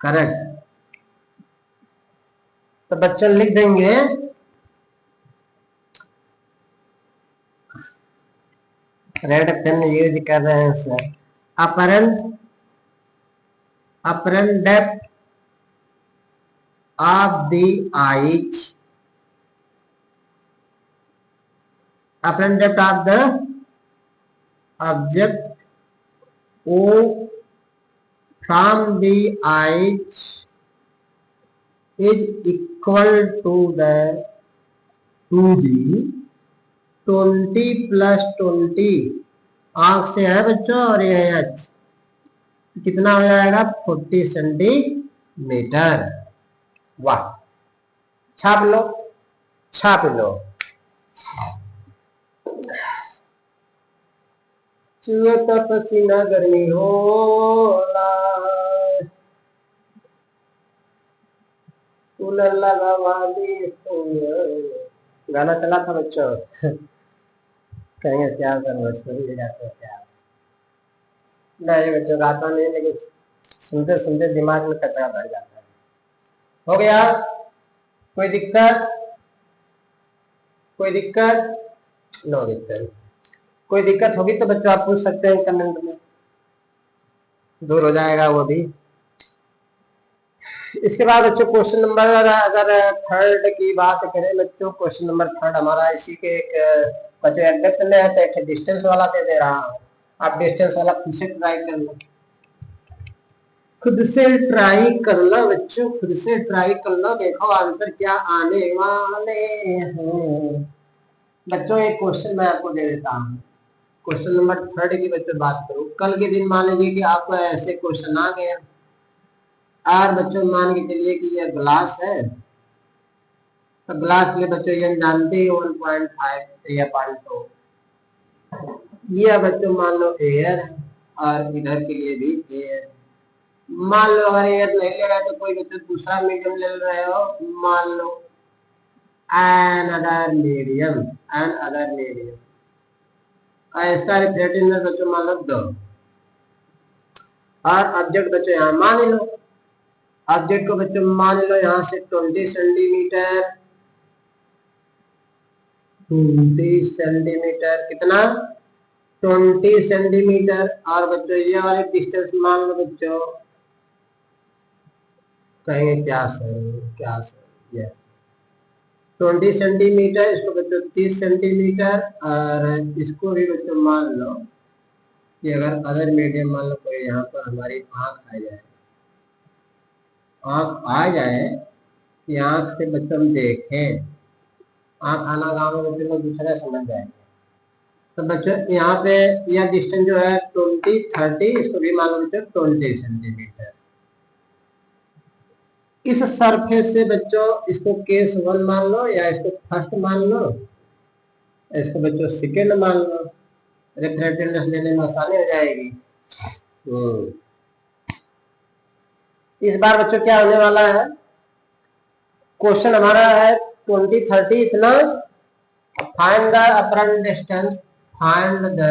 करेक्ट। तो बच्चों लिख देंगे रेड पेन यूज कर रहे हैं sir. Apparent apparent depth of the eyes, apparent depth of the object O from the eyes is equal to the 20 plus 20, आंख से है बच्चों और ये है एच, कितना हो जाएगा 40 सेंटीमीटर। वाह, छाप लो छाप लो। चुए तो पसीना गर्मी होला, कूलर लगा वाली, गाना चला था बच्चों। कहेंगे क्या करो ले जाते हैं क्या। नहीं बच्चों गाता नहीं, लेकिन सुनते सुनते दिमाग में कचरा भर जाता है। हो गया, कोई दिक्कत? कोई दिक्कत? नो दिक्कत। कोई दिक्कत होगी तो बच्चों आप पूछ सकते हैं कमेंट में, दूर हो जाएगा वो भी। इसके बाद बच्चों क्वेश्चन नंबर, अगर थर्ड की बात करें बच्चों, क्वेश्चन नंबर थर्ड हमारा इसी के एक बच्चों एडेप्ट में है, तो एक डिस्टेंस वाला दे रहा हूँ। आप डिस्टेंस वाला खुद से ट्राई कर लो, खुद से ट्राई कर लो बच्चों, खुद से ट्राई कर लो, देखो आंसर क्या आने वाले हैं। बच्चों एक क्वेश्चन मैं आपको दे देता हूँ, क्वेश्चन नंबर थर्ड की बच्चों बात करूँ। कल के दिन मान लीजिए कि आपको ऐसे क्वेश्चन आ गए और बच्चों मान के चलिए कि ये ग्लास है, तो ग्लास के लिए बच्चों ये जानते ही 1.5 या 0.2, ये बच्चों मान लो एयर है और इधर के लिए भी एयर। मान लो अगर एयर नहीं ले रहा है तो कोई बच्चों दूसरा मीडियम ले रहे हो, मान लो another medium, another medium, और इसका रिफ्रेक्टिव बच्चों मान लो 2, और ऑब्जेक्ट बच्चों यहाँ मान लो, ऑब्जेक्ट को बच्चों मान लो यहाँ से 20 सेंटीमीटर, 20 सेंटीमीटर, कितना 20 सेंटीमीटर, और बच्चों ये वाली डिस्टेंस मान लो बच्चों, कहेंगे क्या सर क्या सर, ये 20 सेंटीमीटर, इसको बच्चों 30 सेंटीमीटर, और इसको भी बच्चों मान लो कि अगर अदर मीडियम मान लो कोई यहाँ पर हमारी आंख आ जाए, आंख आ जाए कि आंख से बच्चों हम देखें, आंख आना गाँव में बच्चों लोग दूसरा समझ जाएंगे। तो बच्चों यहाँ पे यह डिस्टेंस जो है 20 30, इसको भी मान लो बच्चों 20 सेंटीमीटर। इस सरफेस से बच्चों इसको केस 1 मान लो, या इसको फर्स्ट मान लो, इसको बच्चों सेकेंड मान लो, रिफ्रेक्टिवनेस लेने में आसानी हो जाएगी। इस बार बच्चों क्या होने वाला है, क्वेश्चन हमारा है 20 30 इतना, find the apparent distance, find the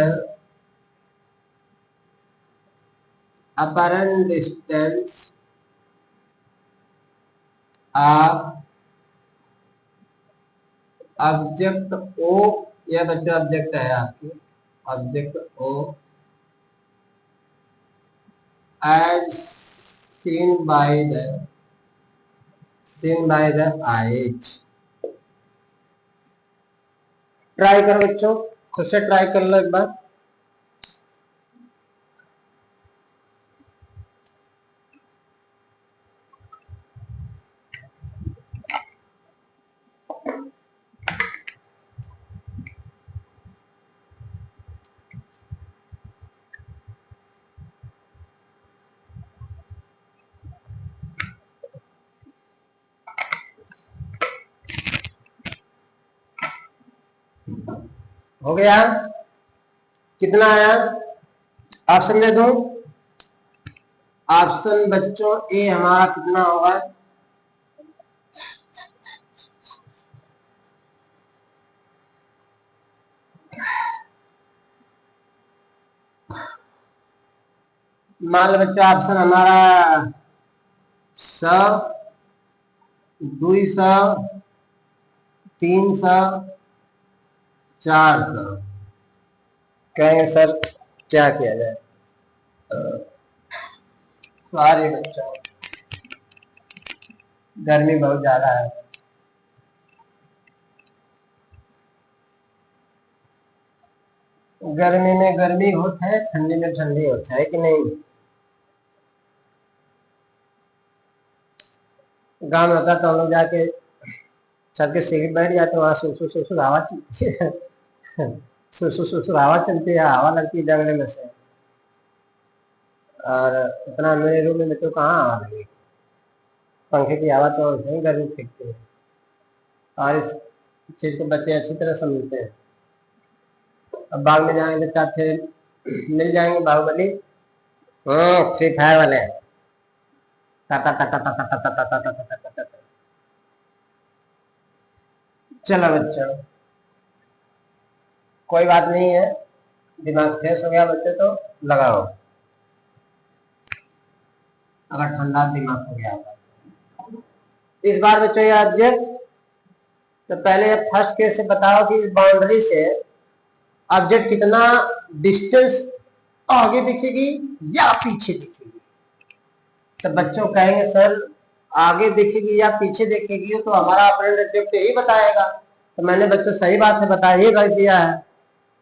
apparent distance of object O, यह बच्चों ऑब्जेक्ट है आपकी, object O as seen by the eyes. Try करो बच्चों, खुद से ट्राई कर लो एक बार। हो गया, कितना आया ऑप्शन दे दूं? ऑप्शन बच्चों ए हमारा कितना होगा, मान लो बच्चों ऑप्शन हमारा 100, 200, 300, 400। कहेंगे सर क्या किया जाए? सॉरी बच्चों, गर्मी बहुत ज्यादा है। गर्मी में गर्मी होता है, ठंडी में ठंडी होता है कि नहीं? गांव में होता तो हम लोग जाके छत के सीढ़ी बैठ जाते, वहां सुसु सुसु हवा चलती है सुसु सुसु हवा चलती है, हवा लगती है जंगले में से। और इतना मेरे रूम में तो कहाँ हवा लगी, पंखे की हवा तो नहीं गर्मी फेंकती है। और इस चीज को बच्चे अच्छी तरह समझते हैं। अब बाग में जाएंगे तो 4 ठे मिल जाएंगे बाहुबली, फ्री फायर वाले। चलो बच्चों, कोई बात नहीं है, दिमाग फ्रेश हो गया बच्चे तो लगाओ, अगर ठंडा दिमाग हो गया होगा। इस बार बच्चों ये ऑब्जेक्ट, तो पहले फर्स्ट केस से बताओ कि इस बाउंड्री से ऑब्जेक्ट कितना डिस्टेंस आगे दिखेगी या पीछे दिखेगी। तो बच्चों कहेंगे सर आगे दिखेगी या पीछे दिखेगी, तो हमारा ऑपरेंड ऑब्जेक्ट यही बताएगा। तो मैंने बच्चों सही बात है बता ही कर दिया है।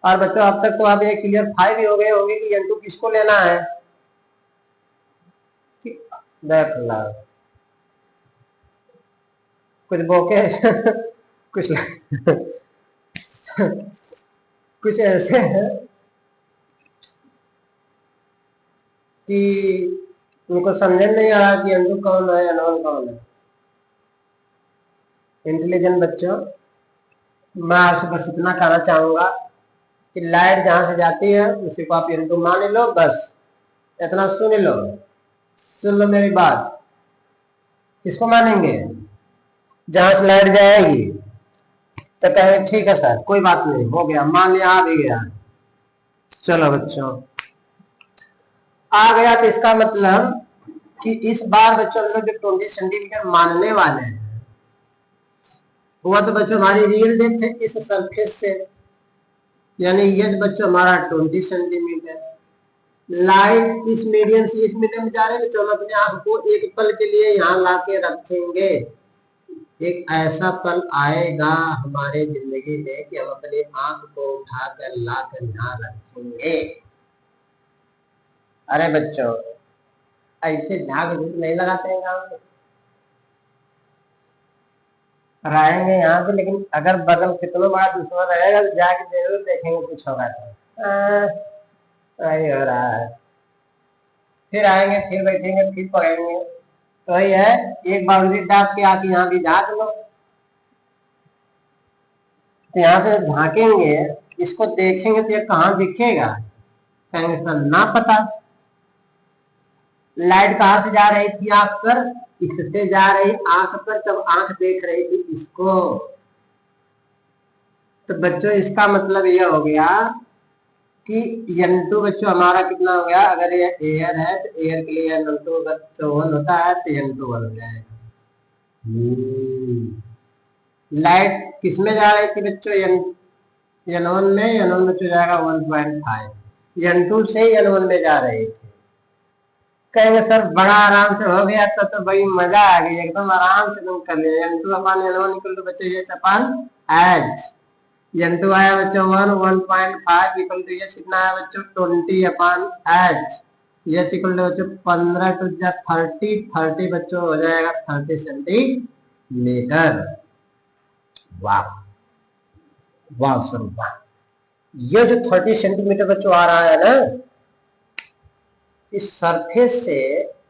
और बच्चों अब तक तो आप ये क्लियर 5 ही हो गए होंगे कि N2 किसको लेना है। देख ला कुछ बोके कुछ कुछ ऐसे है कि उनको समझ नहीं आ रहा कि N2 कौन है अननोन कौन है। इंटेलिजेंट बच्चों, मैं आपसे बस इतना कहना चाहूंगा कि लाइट जहां से जाती है उसी को आप N2 मान लो, बस इतना सुन लो। सुन लो मेरी बात, किसको मानेंगे? जहां से लाइट जाएगी तो कहेंगे ठीक है सर कोई बात नहीं, हो गया, मान लिया, आ भी गया। चलो बच्चों आ गया, तो इसका मतलब कि इस बार बच्चों लोग जो 20 सेंटीमीटर मानने वाले हैं, वो तो बच्चों हमारी रियल डेप्थ है इस सरफेस से, यानी ये बच्चों हमारा 20 सेंटीमीटर। लाइट इस मीडियम से इस मीडियम में जा रहे हैं, तो हम अपने आप को एक पल के लिए यहाँ ला के रखेंगे। एक ऐसा पल आएगा हमारे जिंदगी में कि हम अपनी आंख को उठाकर लाकर यहाँ रखेंगे। अरे बच्चों ऐसे झाग झूठ नहीं लगाते हैं गाँव में, रहेंगे यहाँ पे, लेकिन अगर बगल कितना बड़ा दुश्मन रहेगा तो जाके जरूर देखेंगे कुछ होगा तो। वही हो रहा है, फिर आएंगे, फिर बैठेंगे, फिर पकड़ेंगे। तो वही है, एक बाउंड्री टाप के आके यहाँ भी झाँक लो। तो यहाँ से झांकेंगे, इसको देखेंगे तो ये कहाँ दिखेगा? कहेंगे सर ना पता। लाइट कहाँ से जा रही थी आंख पर? इससे जा रही आंख पर, तब आंख देख रही थी इसको। तो बच्चों इसका मतलब यह हो गया कि N2 बच्चों हमारा कितना हो गया? अगर ये एयर है तो एयर के लिए N2 बच्चों 1 होता है, तो N2 1 हो जाएगा। लाइट किस में जा रही थी बच्चों? N1 में, N1 बच्चों जाएगा 1.5, N2 से N1 में जा रही थी। कहेंगे सर बड़ा आराम से हो गया, तो भाई मजा आ गई, एकदम आराम से तुम कर लिया। N2 upon N1 equal to बच्चों ये अपन एच, N2 आया बच्चों 1.5 इक्वल टू ये कितना है बच्चों 20 अपन एच, ये इक्वल टू बच्चों 15 टू 30 बच्चों हो जाएगा 30 सेंटीमीटर। वाह वाह सर वाह, ये जो 30 सेंटीमीटर बच्चों आ रहा है ना, इस सरफेस से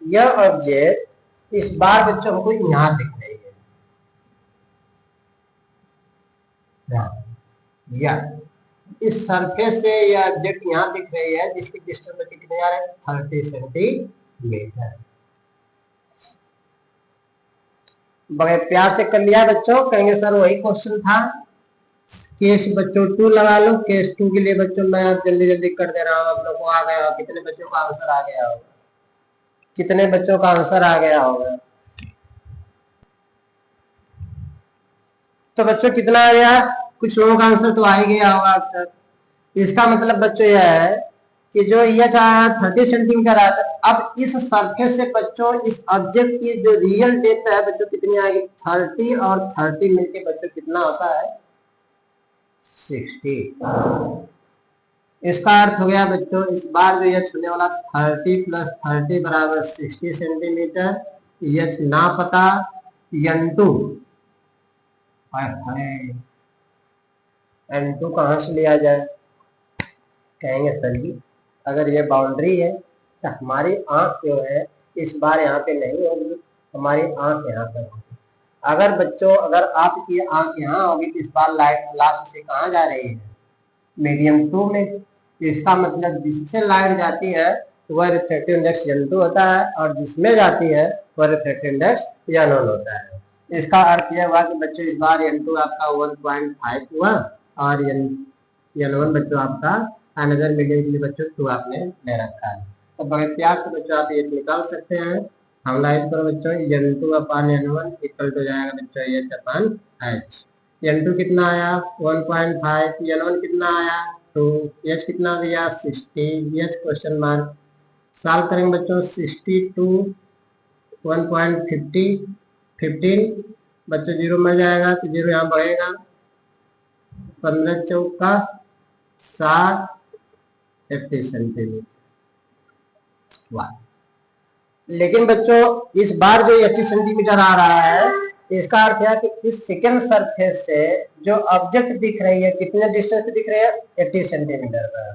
यह ऑब्जेक्ट इस बार बच्चों हमको यहां दिख रही है, या इस सरफेस से यह ऑब्जेक्ट यहां दिख रही है, जिसकी डिस्टेंस बच्चों कितने आ रहे हैं? 30 सेंटीमीटर। बड़े प्यार से कर लिया बच्चों। कहेंगे सर वही क्वेश्चन था। केस बच्चों 2 लगा लो, केस 2 के लिए बच्चों मैं जल्दी जल्दी कर दे रहा हूँ, आप लोग को आ गया, कितने बच्चों का आंसर आ गया होगा? कितने बच्चों का आंसर आ गया होगा? तो बच्चों कितना आ गया? कुछ लोगों का आंसर तो आ ही गया होगा अब तक। इसका मतलब बच्चों यह है कि जो ये चाहे 30 सेंटीमीटर आता है, अब इस सरफेस से बच्चों इस ऑब्जेक्ट की जो रियल डेप्थ है बच्चों कितनी आएगी? 30 और 30 मिलके बच्चों कितना होता है? 60। इसका अर्थ हो गया बच्चों इस बार जो ये छूने वाला 30 + 30 बराबर 60 सेंटीमीटर। यह ना पता n2 n2 कहाँ से लिया जाए? कहेंगे सर जी अगर ये बाउंड्री है तो हमारी आंख जो है इस बार यहाँ पे नहीं होगी, हमारी आंख यहाँ पर होगी। अगर बच्चों अगर आपकी आंख यहाँ होगी तो इस बार लाइट लास्ट से कहाँ जा रही है? मीडियम 2 में। तो इसका मतलब जिससे लाइट जाती है वह रिफ्रैक्टिव इंडेक्स n2 होता है और जिसमें जाती है वह रिफ्रैक्टिव इंडेक्स n1 होता है। इसका अर्थ यह हुआ कि बच्चों इस बार n2 आपका 1.5 हुआ और n1 बच्चों आपका अनदर मीडियम के लिए बच्चों 2 आपने ले रखा है। तो बड़े प्यार से बच्चों आप ये निकाल सकते हैं। हम लाइट पर बच्चों n2 upon n1 equal to जाएगा बच्चों h अपान h। n2 कितना आया 1.5, n1 कितना आया 2, h कितना दिया 60, h क्वेश्चन मार्क। सॉल्व करेंगे बच्चों 62 1.50 15 बच्चों जीरो मर जाएगा तो जीरो यहाँ बढ़ेगा 15 चौका 60 50 सेंटीमीटर। वाह। लेकिन बच्चों इस बार जो 80 सेंटीमीटर आ रहा है इसका अर्थ है कि इस सेकंड सरफेस से जो ऑब्जेक्ट दिख रही है कितने डिस्टेंस पे दिख रही है? 80 सेंटीमीटर पर।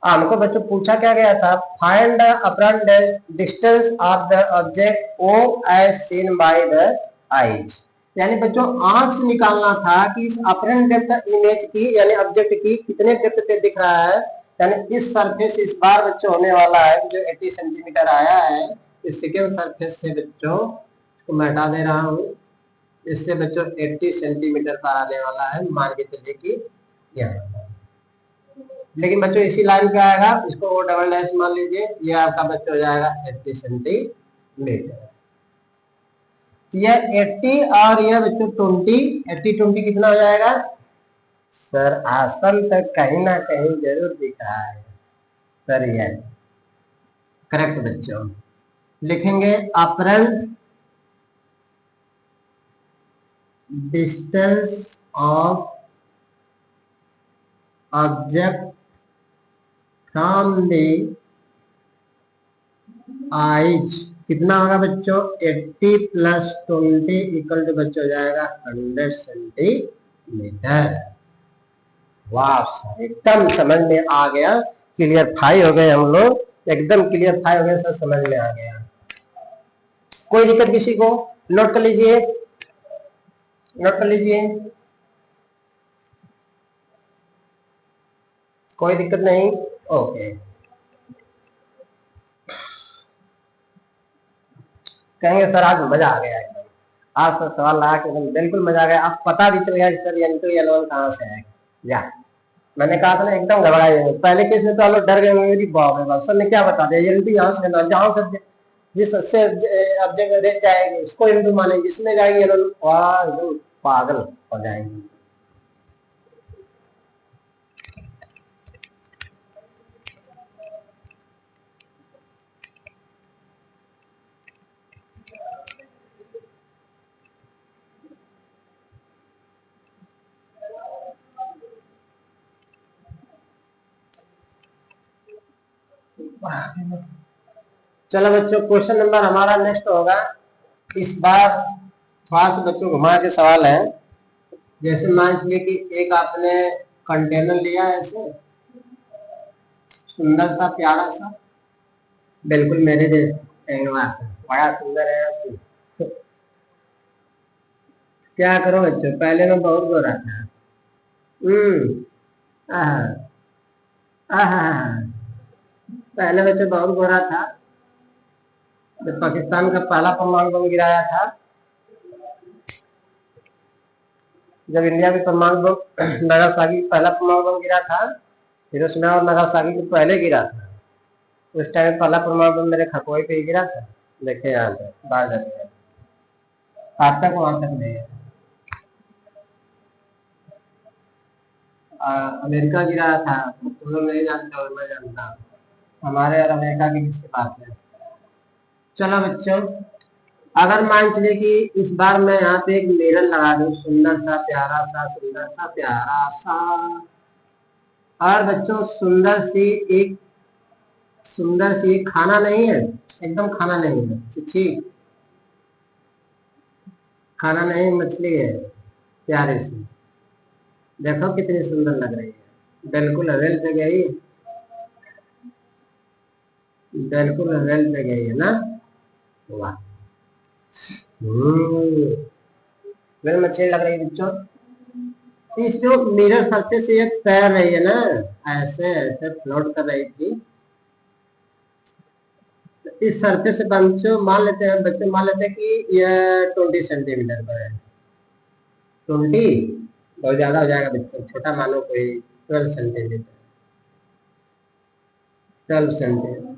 हमको बच्चों पूछा क्या गया था? Find the apparent distance of the object O as seen by the eyes. यानी बच्चों आंख से निकालना था कि इस अपरेंट डेप्थ इमेज की यानी ऑब्जेक्ट की कितने डेप्थ पे दिख रहा है। यानी इस सरफेस इस बार बच्चों होने वाला है जो 80 सेंटीमीटर आया है इस सेकेंड सरफेस से बच्चों इसको मैं हटा दे रहा हूँ। इससे बच्चों 80 सेंटीमीटर पर आने वाला है, मान के चलिए कि यहाँ। लेकिन बच्चों इसी लाइन पे आएगा इसको वो डबल डैश मान लीजिए, ये आपका बच्चों हो जाएगा 80 सेंटीमीटर। यह 80 और यह बच्चों 20 80 20 कितना हो जाएगा? सर आसन तक कहीं ना कहीं जरूर दिख रहा है सर। यह करेक्ट बच्चों। लिखेंगे apparent distance of object from the eyes कितना होगा बच्चों? 80 + 20 इक्वल टू बच्चों हो जाएगा 100 सेंटीमीटर। वाह सर एकदम समझ में आ गया, क्लियर फाई हो गए हम लोग, एकदम क्लियर फाई हो गए सर, समझ में आ गया। कोई दिक्कत किसी को? नोट कर लीजिए, नोट कर लीजिए, कोई दिक्कत नहीं। ओके कहेंगे सर आज मजा आ गया एकदम, आज सर सवाल लगा के एकदम बिल्कुल मजा आ गया। अब पता भी चल गया कि सर n2 n1 कहाँ से है। या मैंने कहा था ना एकदम घबराए, पहले केस में तो हम लोग डर गए, मेरी बाप रे बाप सर ने क्या बता दिया n2 यहाँ से जहाँ से जिस ऑब्जेक्ट रेंज जाएगी उसको n2 मानेंगे, जिसमें जाएगी n1 एकदम पागल हो जाएंगे। चलो बच्चों क्वेश्चन नंबर हमारा नेक्स्ट होगा। इस बार थोड़ा सा बच्चों घुमा के सवाल है। जैसे मान लीजिए कि एक आपने कंटेनर लिया है ऐसे सुंदर सा प्यारा सा, बिल्कुल मेरे जैसा बड़ा सुंदर है। क्या करो बच्चों पहले मैं बहुत गोरा था। आहा, आहा, पहले बच्चों बहुत गोरा था। जब पाकिस्तान का पहला परमाणु बम गिराया था, जब इंडिया में परमाणु बम नागासाकी पहला परमाणु बम गिरा था, हिरोशिमा और नागासाकी के पहले गिरा था। उस टाइम पहला प्रमाण पत्र मेरे खकोई पे ही गिरा था। देखिए यहाँ पे बाहर जाते आज तक वहां तक नहीं है। अमेरिका गिरा था, तुम लोग नहीं जानते और मैं जानता हूँ। हमारे और अमेरिका की बीच की बात है। चलो बच्चों, अगर मान चले कि इस बार मैं यहाँ पे एक मिरर लगा दूं, सुंदर सा प्यारा सा, सुंदर सा प्यारा सा, और बच्चों सुंदर सी एक खाना नहीं है, एकदम खाना नहीं है, ठीक, खाना नहीं, मछली है प्यारी सी। देखो कितनी सुंदर लग रही है, बिल्कुल अवेल पे गई, बिल्कुल अवेल पे गई है ना। वाह, वेल मछली लग रही है बच्चों। इस जो मिरर सरफेस ये तैर रही है ना, ऐसे ऐसे फ्लोट कर रही थी। इस सरफेस से बच्चों मान लेते हैं कि यह 20 सेंटीमीटर पर है। 20 बहुत ज्यादा हो जाएगा बच्चों, छोटा मानो कोई 12 सेंटीमीटर, 12 सेंटीमीटर,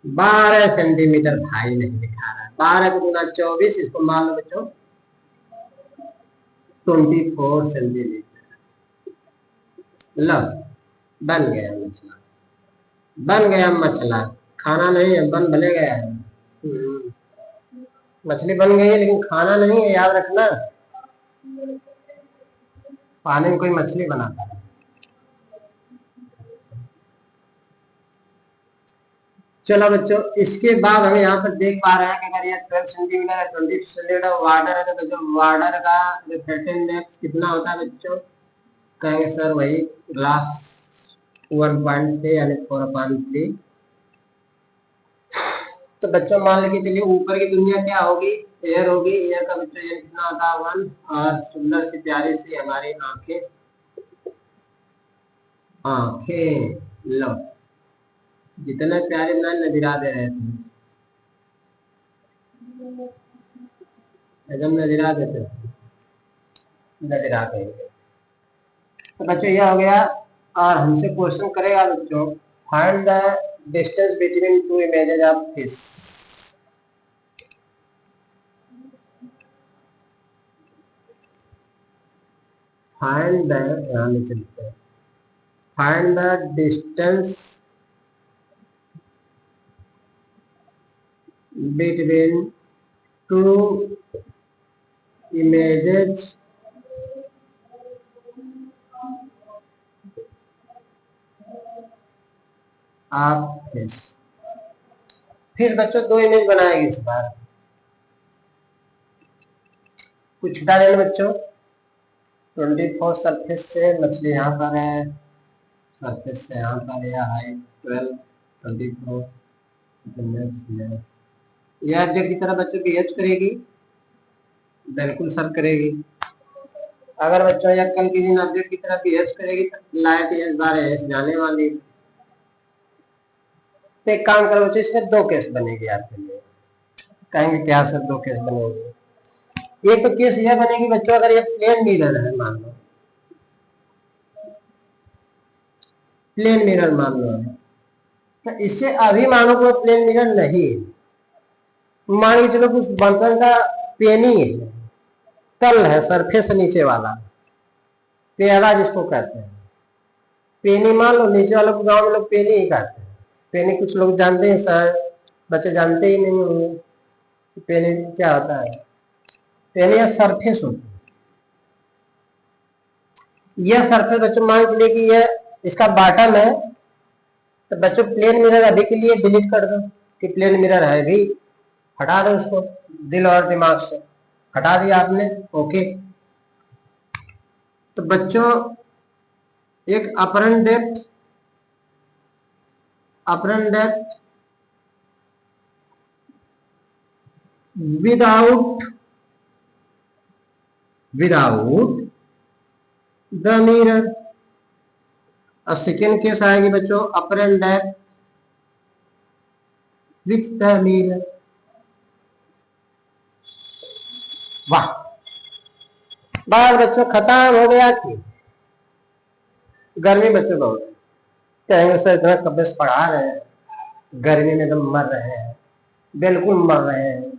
12 सेंटीमीटर भाई नहीं दिखा रहा है। 12 को गुना 24, इसको मान लो बच्चों 24 सेंटीमीटर। लो, बन गया मछला, बन गया मछला, खाना नहीं है, बन भले गया है। मछली बन गई है लेकिन खाना नहीं है, याद रखना। पानी में कोई मछली बनाता है। चलो बच्चों, इसके बाद हम यहाँ पर देख पा रहे हैं कि अगर ये 12 सेंटीमीटर है, 20 सेंटीमीटर वाटर है, तो बच्चों वाटर का रिफ्रैक्टिव इंडेक्स कितना होता है बच्चों? कहेंगे सर वही ग्लास 1.3 यानी 4/3। तो बच्चों मान लेके चलिए ऊपर की दुनिया क्या होगी, एयर होगी। एयर का बच्चों एयर कितना होता है 1, और सुंदर सी प्यारी सी हमारी आंखें, आंखें लो, जितने प्यारे बनाए नजरा दे रहे थे, एकदम नजरा देते थे, नजरा गए। तो बच्चों यह हो गया, और हमसे क्वेश्चन करेगा बच्चों, find the distance between two images of fish. Find the, यहाँ में चलते हैं, find the distance between two images of fish। फिर बच्चों दो इमेज बनाएगी इस बार, कुछ छुटा लेना बच्चों। 24 सरफेस से मछली यहाँ पर है, सरफेस से यहाँ पर यह हाइट 12, 24, यह ऑब्जेक्ट की तरह बच्चों बिहेव करेगी, बिल्कुल सर करेगी। अगर बच्चों यह कल के दिन ऑब्जेक्ट की तरह बिहेव करेगी तो लाइट इस बार है जाने वाली। तो एक काम करो बच्चों, इसमें दो केस बनेगी आपके लिए। कहेंगे क्या सर दो केस बनेगी? एक तो केस यह बनेगी बच्चों, अगर ये प्लेन मिरर है, मान लो प्लेन मिरर मान लो है, तो इससे अभी मानो कोई प्लेन मिरर नहीं है, मान के चलो कुछ बर्तन का पेनी है, तल है, सरफेस नीचे वाला, पेड़ा जिसको कहते हैं, पेनी मान लो, नीचे वालों को गाँव में लोग पेनी ही कहते हैं। पेनी कुछ लोग जानते हैं, शायद बच्चे जानते ही नहीं होंगे पेनी क्या होता है। पेनी या सरफेस होती है, यह सरफेस बच्चों मान के लिए कि यह इसका बॉटम है, तो बच्चों प्लेन मिरर अभी के लिए डिलीट कर दो कि प्लेन मिरर है भी, हटा दो उसको दिल और दिमाग से, हटा दिया आपने, ओके। तो बच्चों एक apparent depth without the mirror, और सेकेंड केस आएगी बच्चों apparent depth with the mirror. वाह, बाल बच्चों खत्म हो गया कि गर्मी बच्चों बहुत कहेंगे सर इतना कब्बे पढ़ा रहे हैं, गर्मी में एकदम मर रहे हैं, बिल्कुल मर रहे हैं,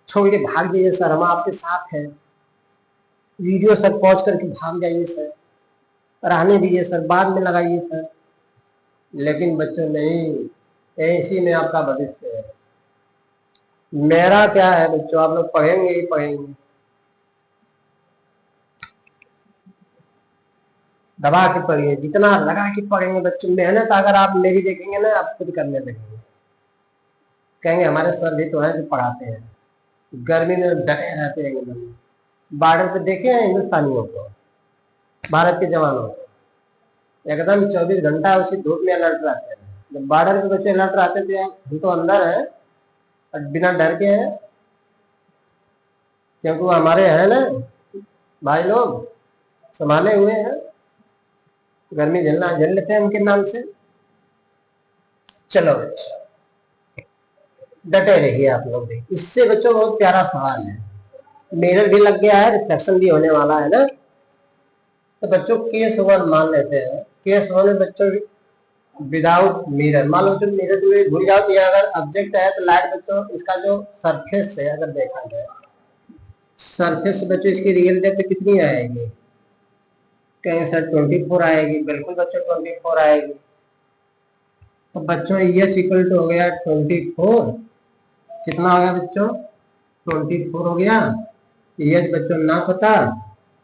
छोड़ के भाग जाइए सर, हम आपके साथ हैं, वीडियो सर पॉज करके भाग जाइए सर, रहने दीजिए सर, बाद में लगाइए सर। लेकिन बच्चों नहीं, ऐसी में आपका भविष्य है। मेरा क्या है बच्चों, आप लोग पढ़ेंगे ही पढ़ेंगे, दबा के पढ़िए, जितना लगा के पढ़ेंगे बच्चों। मेहनत अगर आप मेरी देखेंगे ना, आप खुद करने लगेंगे, कहेंगे हमारे सर भी तो हैं जो पढ़ाते हैं। गर्मी में डटे रहते हैं एकदम। बॉर्डर पे देखे हैं हिंदुस्तानियों को, भारत के जवानों को, एकदम 24 घंटा उसी धूप में अलर्ट रहते हैं। जब बॉर्डर पे बच्चे अलर्ट रहते थे, हम तो अंदर है और बिना डर के हैं, क्योंकि वो हमारे हैं ना भाई लोग, संभाले हुए हैं, गर्मी झेलना झेल लेते हैं उनके नाम से। चलो बच्चों, डटे रहिए आप लोग भी। इससे बच्चों बहुत प्यारा सवाल है, मिरर भी लग गया है, रिफ्लेक्शन भी होने वाला है ना। तो बच्चों केस वन मान लेते हैं, केस वन में बच्चों विदाउट मिरर, मान लो जो मिरर तुम्हें भूल जाओ कि अगर ऑब्जेक्ट है तो लाइट बच्चों इसका जो सरफेस है अगर देखा जाए, सरफेस बच्चों इसकी रियल डेप्थ कितनी आएगी, कहेंगे सर 24 आएगी, बिल्कुल बच्चों 24 आएगी। तो बच्चों एच इक्वल टू हो गया 24, कितना हो गया बच्चों 24 हो गया। एच बच्चों ना पता,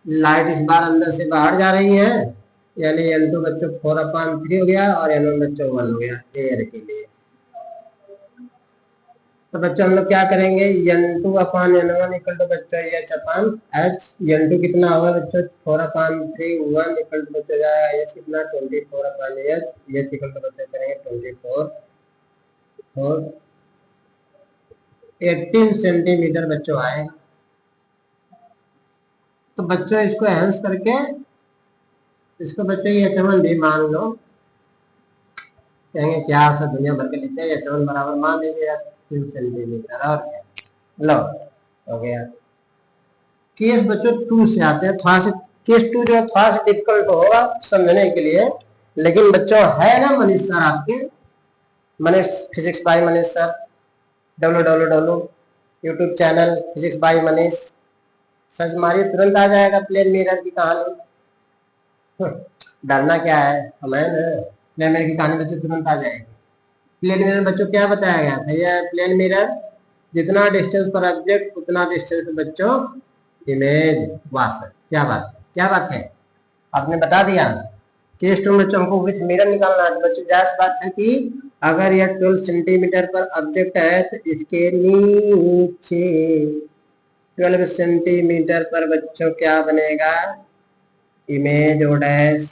लाइट इस बार अंदर से बाहर जा रही है, यानी N2 बच्चों 4/3 हो गया और N1 बच्चों 1 हो गया एयर के लिए। तो बच्चों हम लोग क्या करेंगे, N2/N1 इक्वल टू बच्चों H/H। N2 कितना होगा बच्चों 4/3, 1 इक्वल टू बच्चों जाएगा H कितना 24/H, H इक्वल टू बच्चों करेंगे 24 और 18 सेंटीमीटर बच्चों आएगा। तो बच्चों इसको एंस करके इसको बच्चों H1 भी मान लो, कहेंगे क्या सर दुनिया भर के लेते हैं, H1 बराबर मान लीजिए आप 3 सेंटीमीटर, और क्या लो हो गया। केस बच्चों 2 से आते हैं, थोड़ा सा केस 2 जो है थोड़ा सा डिफिकल्ट होगा समझने के लिए, लेकिन बच्चों है ना मनीष सर आपके, Manish physics by Manish sir, www YouTube channel physics by Manish, search मारिए तुरंत आ जाएगा प्लेन मिरर की कहानी। डरना क्या है, हम है ना, प्लेन मिरर की कहानी बच्चों तुरंत आ जाएगी। प्लेन मिरर बच्चों क्या बताया गया था, यह प्लेन मिरर जितना डिस्टेंस पर ऑब्जेक्ट उतना डिस्टेंस पर बच्चों इमेज। वाह सर क्या बात है, क्या बात है, आपने बता दिया। केस टू में बच्चों हमको विथ मिरर निकालना है, तो बच्चों जायज बात है कि अगर यह 12 सेंटीमीटर पर ऑब्जेक्ट है तो इसके नीचे 12 सेंटीमीटर पर बच्चों क्या बनेगा, इमेज ओ डैश।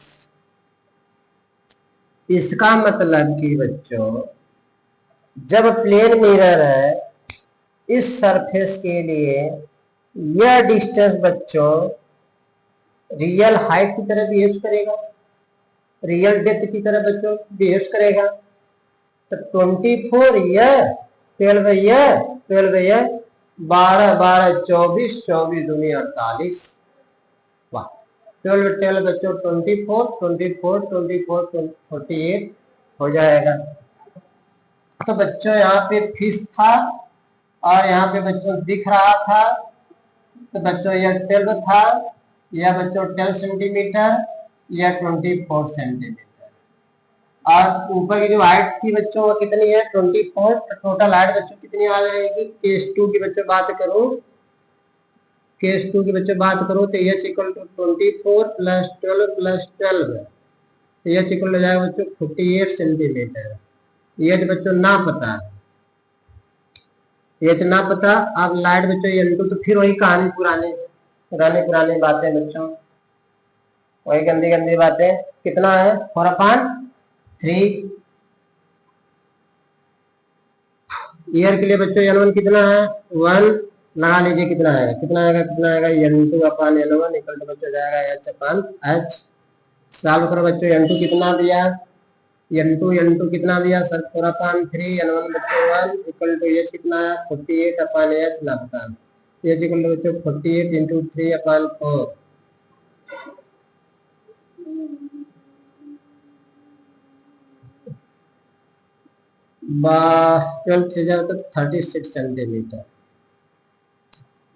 इसका मतलब कि बच्चों जब प्लेन मिरर है इस सरफेस के लिए यह डिस्टेंस बच्चों रियल हाइट की तरह बिहेव करेगा, रियल डेप्थ की तरह बच्चों बिहेव करेगा। तो 24 यह 12 यह 12 यह 12 12 24 24 दूनी 48, वाह 12 12 बच्चों 24 24 24 48 हो जाएगा। तो बच्चों यहाँ पे फिश था और यहाँ पे बच्चों दिख रहा था, तो बच्चों यह 12 था, यह बच्चों 12 सेंटीमीटर, यह 24 सेंटीमीटर, और ऊपर की जो हाइट थी बच्चों वो कितनी है 24, तो टोटल हाइट बच्चों कितनी आ जाएगी, केस 2 की बच्चों बात करूं, केस 2 की बच्चों बात करूं तो H equal to 24 plus 12 plus 12, तो एच इक्वल हो जाएगा बच्चों 48 सेंटीमीटर। एच बच्चों ना पता, एच ना पता, अब लाइट बच्चों N2, तो फिर वही कहानी पुरानी पुरानी पुरानी बातें बच्चों, वही गंदी गंदी बातें। कितना है 4/3, ईयर के लिए बच्चों N1 कितना है 1, लगा लीजिए कितना आएगा कितना आएगा कितना आएगा, N2/N1 इक्वल टू बच्चों जाएगा H/H। सॉल्व करो बच्चों, N2 कितना दिया, N2 कितना दिया सर 4/3, N1 बच्चों 1 इक्वल टू H कितना है 48/H ना पता, H इक्वल टू बच्चों 48 इंटू 3/4, 12 3 तो 36 सेंटीमीटर।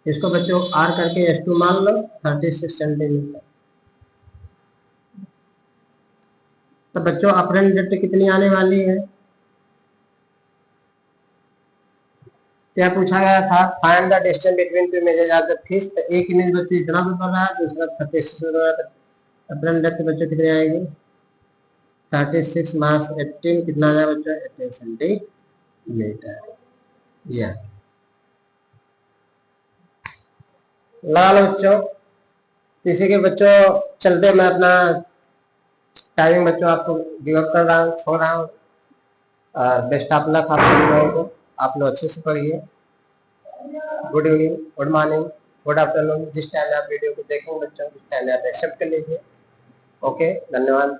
इसको बच्चों आर करके S2 मान लो, 36 सेंटीमीटर। तो बच्चों अपरेंट डेप्थ कितनी आने वाली है? क्या पूछा गया था? Find the distance between two images of the fish. तो एक इमेज बच्चों इतना बता रहा है, दूसरा 36 बता रहा है। अपरेंट डेप्थ बच्चों कितनी आएगी? 36 मास 18 कितना आ जाएगा बच्चों? 18 सेंटीमीटर। या लगा लो बच्चों। इसी के बच्चों चलते मैं अपना टाइमिंग बच्चों आपको गिव अप कर रहा हूँ, छोड़ रहा हूँ। और बेस्ट ऑफ लक आप लोगों को। आप लोग अच्छे से पढ़िए। Good evening, good morning, good afternoon. जिस टाइम आप वीडियो को देखेंगे बच्चों, उस टाइम आप एक्सेप्ट कर लीजिए। ओके, धन्यवाद।